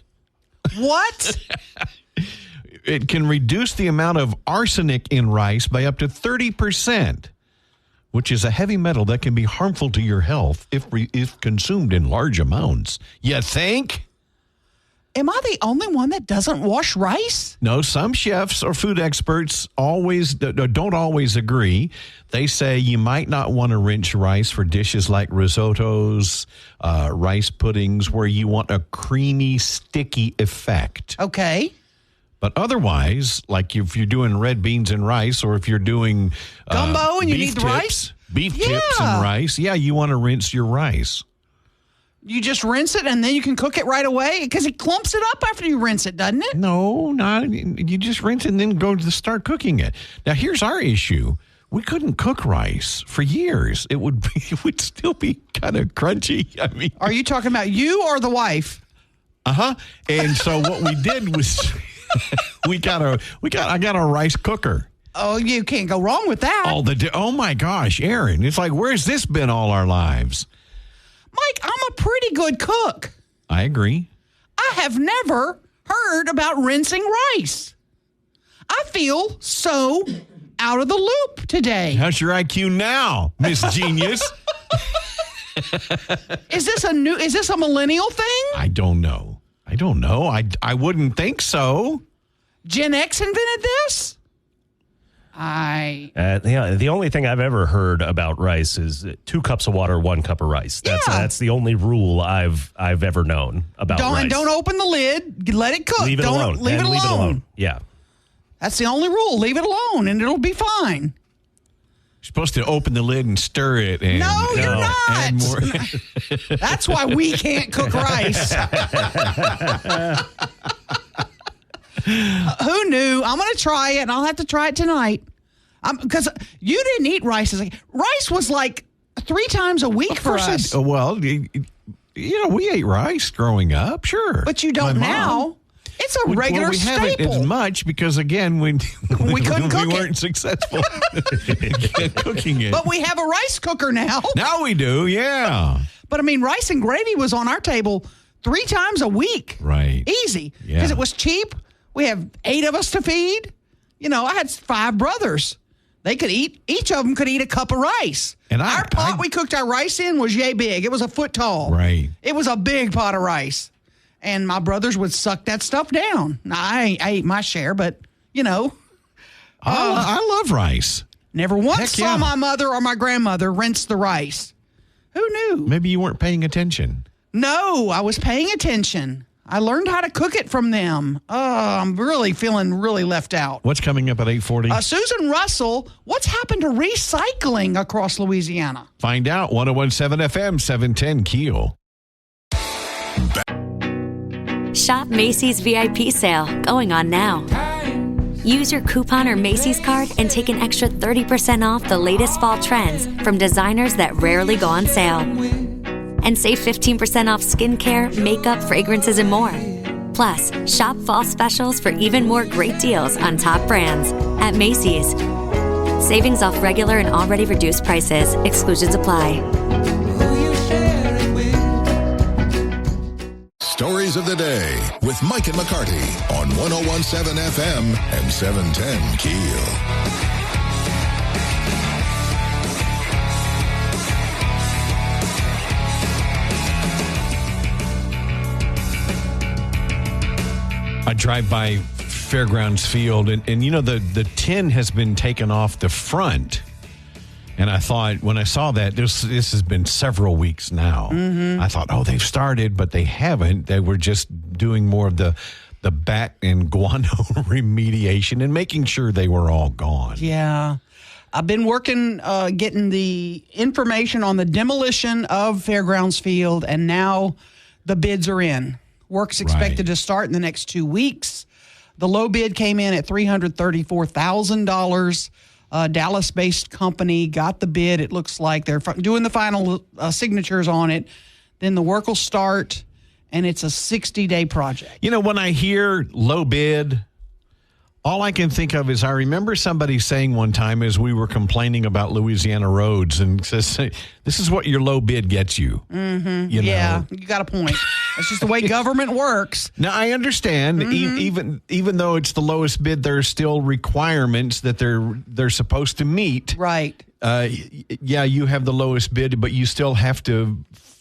What? It can reduce the amount of arsenic in rice by up to 30%, which is a heavy metal that can be harmful to your health if consumed in large amounts. You think? Am I the only one that doesn't wash rice? No, some chefs or food experts don't always agree. They say you might not want to rinse rice for dishes like risottos, rice puddings, where you want a creamy, sticky effect. Okay. But otherwise, like if you're doing red beans and rice, or if you're doing gumbo and you need the rice? Beef tips and rice, you want to rinse your rice. You just rinse it and then you can cook it right away? Because it clumps it up after you rinse it, doesn't it? No, you just rinse it and then go to start cooking it. Now, here's our issue. We couldn't cook rice for years. It would still be kind of crunchy. I mean, are you talking about you or the wife? Uh-huh. And so what we did was I got a rice cooker. Oh, you can't go wrong with that. Oh my gosh, Aaron. It's like, where's this been all our lives? Mike, I'm a pretty good cook. I agree. I have never heard about rinsing rice. I feel so out of the loop today. How's your IQ now, Miss Genius? Is this a millennial thing? I don't know. I wouldn't think so. Gen X invented this? The only thing I've ever heard about rice is 2 cups of water, 1 cup of rice. That's the only rule I've ever known about rice. Don't open the lid. Let it cook. Leave it alone. Leave it alone. Yeah. That's the only rule. Leave it alone, and it'll be fine. You're supposed to open the lid and stir it. And, no, you're not. That's why we can't cook rice. Who knew? I'm going to try it, and I'll have to try it tonight. Because you didn't eat rice. Rice was like 3 times a week for us. We ate rice growing up, sure. But you don't now. It's a regular staple. We haven't as much because, again, we couldn't cook we weren't successful cooking it. But we have a rice cooker now. Now we do, yeah. But, rice and gravy was on our table 3 times a week. Right. Easy. Because it was cheap. We have 8 of us to feed. I had 5 brothers. They could eat, each of them could eat a cup of rice. And our pot we cooked our rice in was yay big. It was a foot tall. Right. It was a big pot of rice. and my brothers would suck that stuff down. Now, I ate my share, but, I love rice. Never once saw my mother or my grandmother rinse the rice. Who knew? Maybe you weren't paying attention. No, I was paying attention. I learned how to cook it from them. I'm really feeling really left out. What's coming up at 8:40? Susan Russell, what's happened to recycling across Louisiana? Find out. 101.7 FM, 710 KEEL. Shop Macy's VIP sale, going on now. Use your coupon or Macy's card and take an extra 30% off the latest fall trends from designers that rarely go on sale. And save 15% off skincare, makeup, fragrances, and more. Plus, shop fall specials for even more great deals on top brands at Macy's. Savings off regular and already reduced prices. Exclusions apply. Stories of the Day with Mike and McCarty on 101.7 FM and 710 KEEL. I drive by Fairgrounds Field, and the tin has been taken off the front. And I thought, when I saw that, this has been several weeks now. Mm-hmm. I thought, they've started, but they haven't. They were just doing more of the bat and guano remediation and making sure they were all gone. Yeah. I've been working, getting the information on the demolition of Fairgrounds Field, and now the bids are in. Work's expected to start in the next 2 weeks. The low bid came in at $334,000. Dallas-based company got the bid. It looks like they're doing the final signatures on it. Then the work will start, and it's a 60-day project. When I hear low bid, all I can think of is I remember somebody saying one time as we were complaining about Louisiana roads and says, this is what your low bid gets you. Mm-hmm. You got a point. That's just the way government works. Now, I understand, even though it's the lowest bid, there are still requirements that they're supposed to meet. Right. You have the lowest bid, but you still have to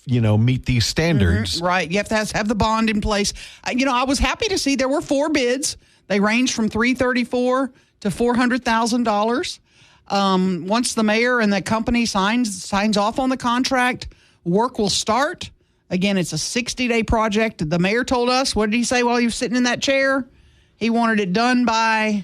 meet these standards. Mm-hmm. Right. You have to have the bond in place. I was happy to see there were 4 bids. They range from $334,000 to $400,000. Once the mayor and the company signs off on the contract, work will start. Again, it's a 60-day project. The mayor told us, what did he say while he was sitting in that chair? He wanted it done by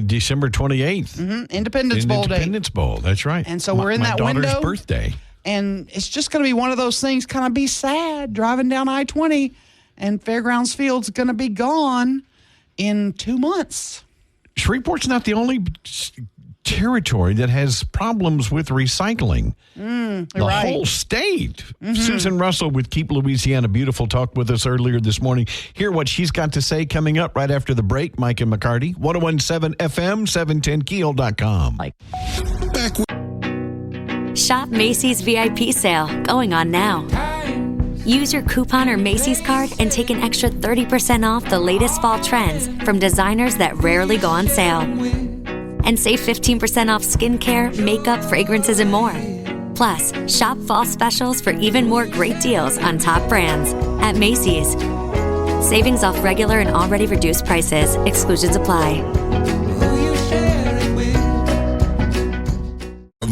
December 28th. Mm-hmm. Independence Bowl Day. Independence Bowl, that's right. And so we're in that window. My daughter's birthday. And it's just going to be one of those things, kind of be sad, driving down I-20, and Fairgrounds Field's going to be gone in 2 months. Shreveport's not the only territory that has problems with recycling. The whole state. Mm-hmm. Susan Russell with Keep Louisiana Beautiful talked with us earlier this morning. Hear what she's got to say coming up right after the break. Mike and McCarty, 101.7 FM, 710KEEL.com. Shop Macy's VIP sale, going on now. Use your coupon or Macy's card and take an extra 30% off the latest fall trends from designers that rarely go on sale. And save 15% off skincare, makeup, fragrances, and more. Plus, shop fall specials for even more great deals on top brands at Macy's. Savings off regular and already reduced prices. Exclusions apply.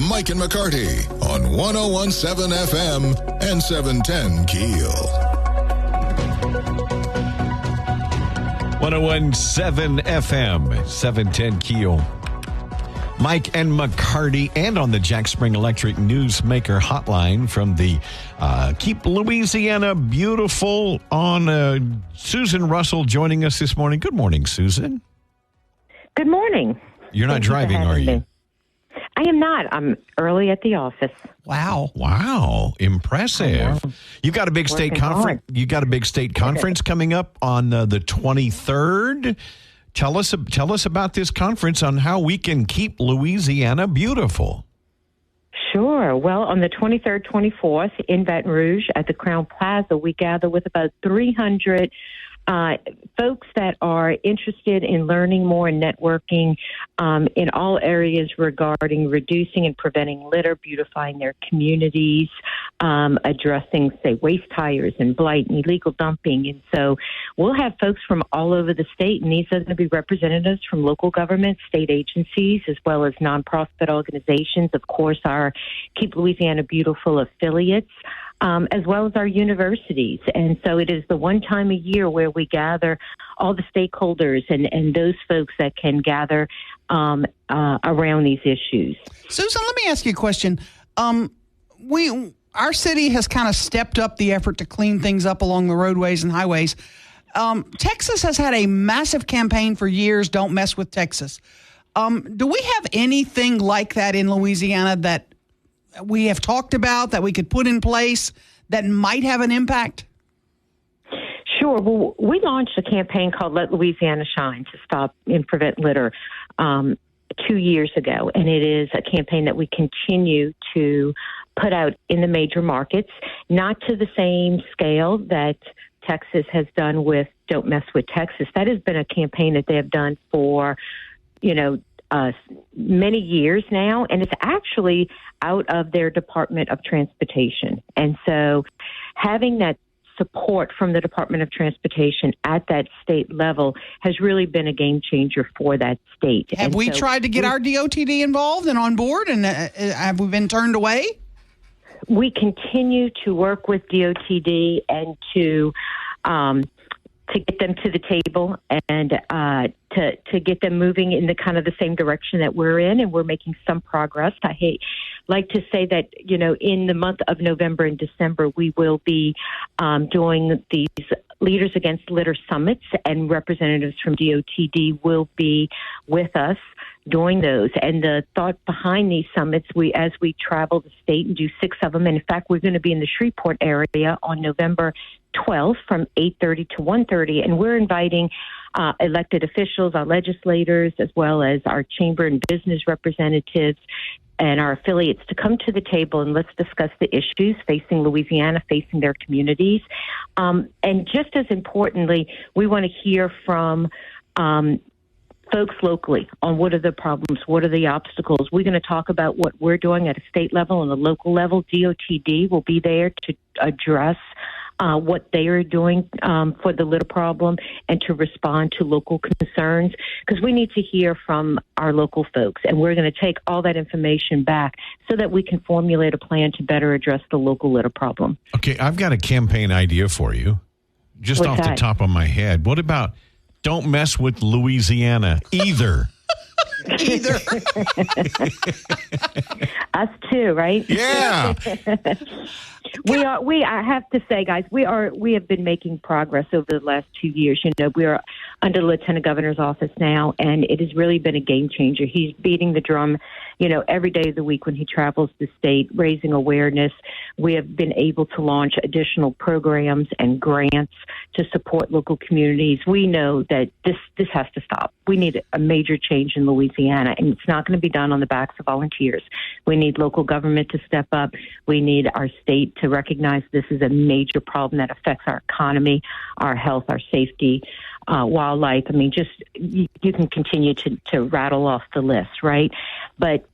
Mike and McCarty on 101.7 FM and 710 KEEL. 101.7 FM, 710 KEEL. Mike and McCarty, and on the Jack Spring Electric Newsmaker hotline from the Keep Louisiana Beautiful on Susan Russell joining us this morning. Good morning, Susan. Good morning. You're not driving, are you? I am not. I'm early at the office. Wow. Impressive. You've got a big state conference. You got a big state conference coming up on the 23rd. Tell us about this conference on how we can keep Louisiana beautiful. Sure. Well, on the 23rd, 24th in Baton Rouge at the Crown Plaza, we gather with about 300 folks that are interested in learning more and networking in all areas regarding reducing and preventing litter, beautifying their communities, addressing, say, waste tires and blight and illegal dumping. And so we'll have folks from all over the state, and these are going to be representatives from local government, state agencies, as well as nonprofit organizations, of course, our Keep Louisiana Beautiful affiliates, as well as our universities. And so it is the one time a year where we gather all the stakeholders and those folks that can gather around these issues. Susan, let me ask you a question. Our city has kind of stepped up the effort to clean things up along the roadways and highways. Texas has had a massive campaign for years, Don't Mess with Texas. Do we have anything like that in Louisiana that we have talked about that we could put in place that might have an impact? Sure. Well, we launched a campaign called Let Louisiana Shine to stop and prevent litter 2 years ago, and it is a campaign that we continue to put out in the major markets, not to the same scale that Texas has done with Don't Mess with Texas. That has been a campaign that they have done for, many years now, and it's actually out of their Department of Transportation. And so having that support from the Department of Transportation at that state level has really been a game changer for that state. Have we tried to get our DOTD involved and on board, and have we been turned away? We continue to work with DOTD and to get them to the table and to get them moving in the kind of the same direction that we're in, and we're making some progress. Like to say that, in the month of November and December, we will be doing these Leaders Against Litter summits, and representatives from DOTD will be with us doing those. And the thought behind these summits, as we travel the state and do 6 of them, and in fact, we're going to be in the Shreveport area on November 12th from 8:30 to 1:30, and we're inviting elected officials, our legislators, as well as our chamber and business representatives and our affiliates to come to the table and let's discuss the issues facing Louisiana, facing their communities. And just as importantly, we want to hear from folks locally on what are the problems, what are the obstacles. We're going to talk about what we're doing at a state level and a local level. DOTD will be there to address what they are doing for the litter problem and to respond to local concerns, because we need to hear from our local folks, and we're going to take all that information back so that we can formulate a plan to better address the local litter problem. Okay, I've got a campaign idea for you, just What's off that? the top of my head. What about Don't Mess with Louisiana either? Either. Us too, right? Yeah. I have to say, guys, we have been making progress over the last 2 years. We are under the Lieutenant Governor's office now, and it has really been a game changer. He's beating the drum, every day of the week when he travels the state, raising awareness. We have been able to launch additional programs and grants to support local communities. We know that this has to stop. We need a major change in Louisiana, and it's not going to be done on the backs of volunteers. We need local government to step up. We need our state to recognize this is a major problem that affects our economy, our health, our safety, wildlife. I mean, you can continue to rattle off the list, right? But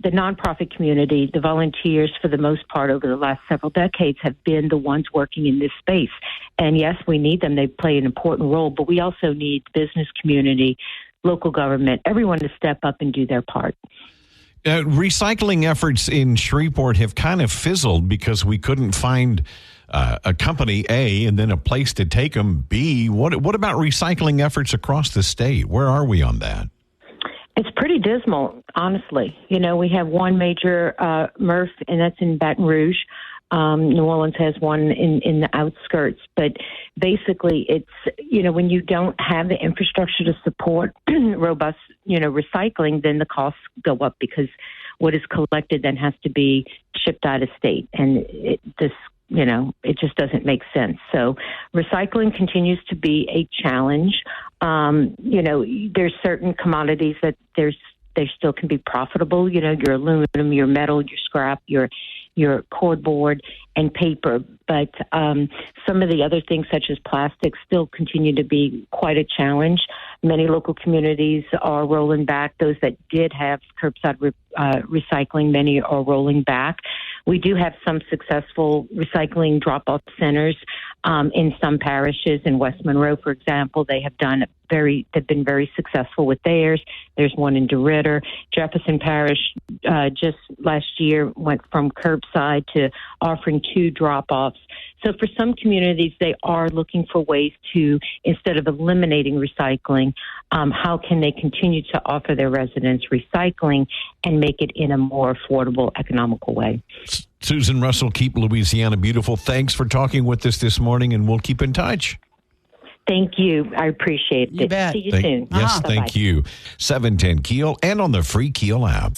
the nonprofit community, the volunteers, for the most part over the last several decades, have been the ones working in this space. And yes, we need them. They play an important role, but we also need business community, local government, everyone to step up and do their part. Recycling efforts in Shreveport have kind of fizzled because we couldn't find a company, A, and then a place to take them, B. What about recycling efforts across the state? Where are we on that? It's pretty dismal, honestly. We have one major MRF, and that's in Baton Rouge. New Orleans has one in the outskirts. But basically, it's, when you don't have the infrastructure to support robust, recycling, then the costs go up because what is collected then has to be shipped out of state. And it just doesn't make sense. So recycling continues to be a challenge. There's certain commodities that they still can be profitable. Your aluminum, your metal, your scrap, your your cardboard and paper. But some of the other things, such as plastic, still continue to be quite a challenge. Many local communities are rolling back. Those that did have curbside recycling, many are rolling back. We do have some successful recycling drop-off centers in some parishes. In West Monroe, for example, they've been very successful with theirs. There's one in DeRidder. Jefferson Parish just last year went from curbside to offering 2 drop-offs. So for some communities, they are looking for ways to, instead of eliminating recycling, how can they continue to offer their residents recycling and make it in a more affordable, economical way? Susan Russell, Keep Louisiana Beautiful. Thanks for talking with us this morning, and we'll keep in touch. Thank you. I appreciate it. You bet. See you soon. Yes, Bye-bye. thank you. 710 KEEL and on the free KEEL app.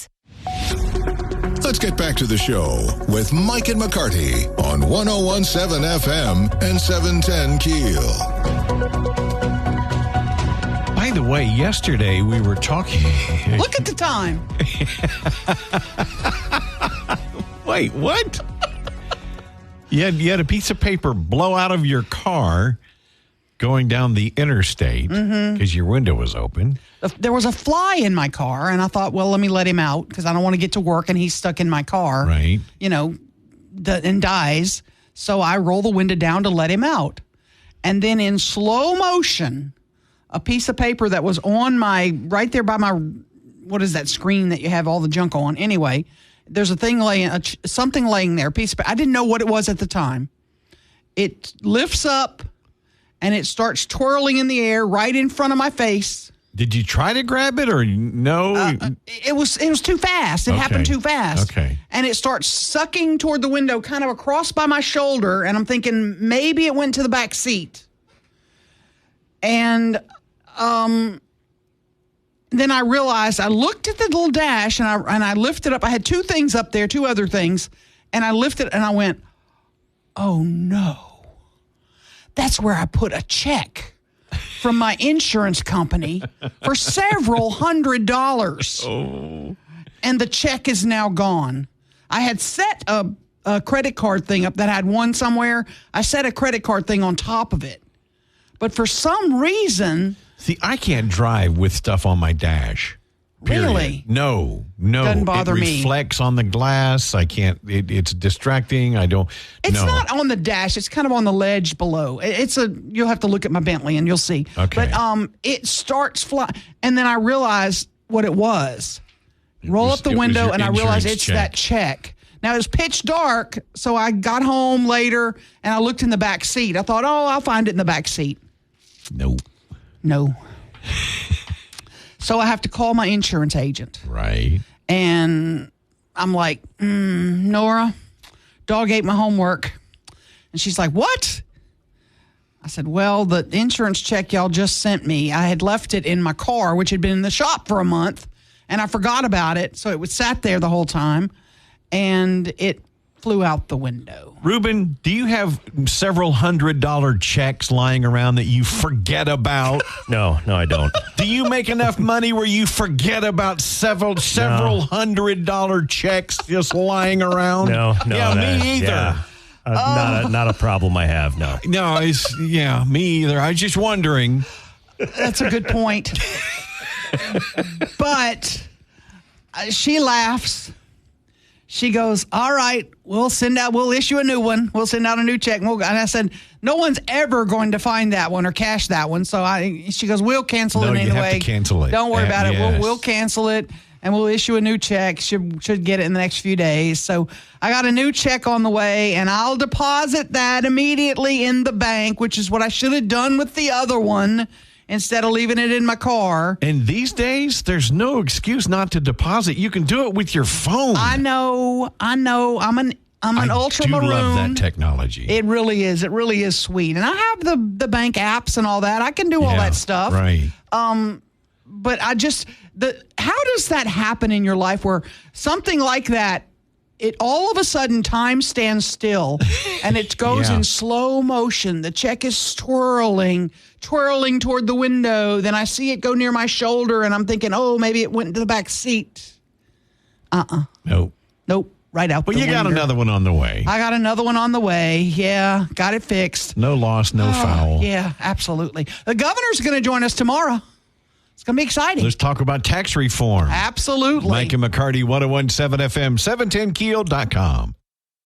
Let's get back to the show with Mike and McCarty on 101.7 FM and 710 KEEL. By the way, yesterday we were talking. Look at the time. Wait, what? You had a piece of paper blow out of your car going down the interstate because your window was open. There was a fly in my car, and I thought, well, let me let him out because I don't want to get to work and he's stuck in my car. Right. And dies. So I roll the window down to let him out. And then in slow motion, a piece of paper that was on right there by my, what is that screen that you have all the junk on? Anyway, there's a thing something laying there, a piece of paper. I didn't know what it was at the time. It lifts up and it starts twirling in the air right in front of my face. Did you try to grab it or no? It was too fast. It happened too fast. Okay. And it starts sucking toward the window, kind of across by my shoulder. And I'm thinking maybe it went to the back seat. And then I realized, I looked at the little dash and I lifted up. I had 2 things up there, 2 other things. And I lifted and I went, oh no. That's where I put a check from my insurance company for several $100s. Oh. And the check is now gone. I had set a credit card thing up that had one somewhere. I set a credit card thing on top of it. But for some reason... See, I can't drive with stuff on my dash. Period. Really? No. Doesn't bother me. It reflects on the glass. I can't. It's distracting. I don't. It's not on the dash. It's kind of on the ledge below. You'll have to look at my Bentley and you'll see. Okay. But it starts flying, and then I realized what it was. Roll up the window, and I realized it's that check. Now, it was pitch dark, so I got home later, and I looked in the back seat. I thought, I'll find it in the back seat. No. So I have to call my insurance agent. Right. And I'm like, Nora, dog ate my homework. And she's like, what? I said, well, the insurance check y'all just sent me, I had left it in my car, which had been in the shop for a month, and I forgot about it. So it was sat there the whole time, and it flew out the window. Ruben, do you have several $100 checks lying around that you forget about? No, I don't. Do you make enough money where you forget about several $100 checks just lying around? No. Yeah, me either. Yeah. Not a problem I have, no. No, me either. I was just wondering. That's a good point. But she laughs. She goes, all right, we'll issue a new one. We'll send out a new check. And I said, no one's ever going to find that one or cash that one. So she goes, we'll cancel it anyway. You have to cancel it. Don't worry about it. Yes. We'll cancel it and we'll issue a new check. Should get it in the next few days. So I got a new check on the way, and I'll deposit that immediately in the bank, which is what I should have done with the other one, instead of leaving it in my car. And these days, there's no excuse not to deposit. You can do it with your phone. I know. I'm an ultra-maroon. I do love that technology. It really is. It really is sweet. And I have the bank apps and all that. I can do all that stuff. Right. But how does that happen in your life where something like that, it all of a sudden time stands still and it goes in slow motion. The check is twirling toward the window. Then I see it go near my shoulder and I'm thinking, oh, maybe it went into the back seat. Nope. right out But the you got window. another one on the way. I got another one on the way. Yeah, got it fixed. No loss, no foul. Yeah, absolutely. The governor's going to join us tomorrow. It's going to be exciting. Let's talk about tax reform. Absolutely. Mike and McCarty, 101.7 FM, 710keel.com.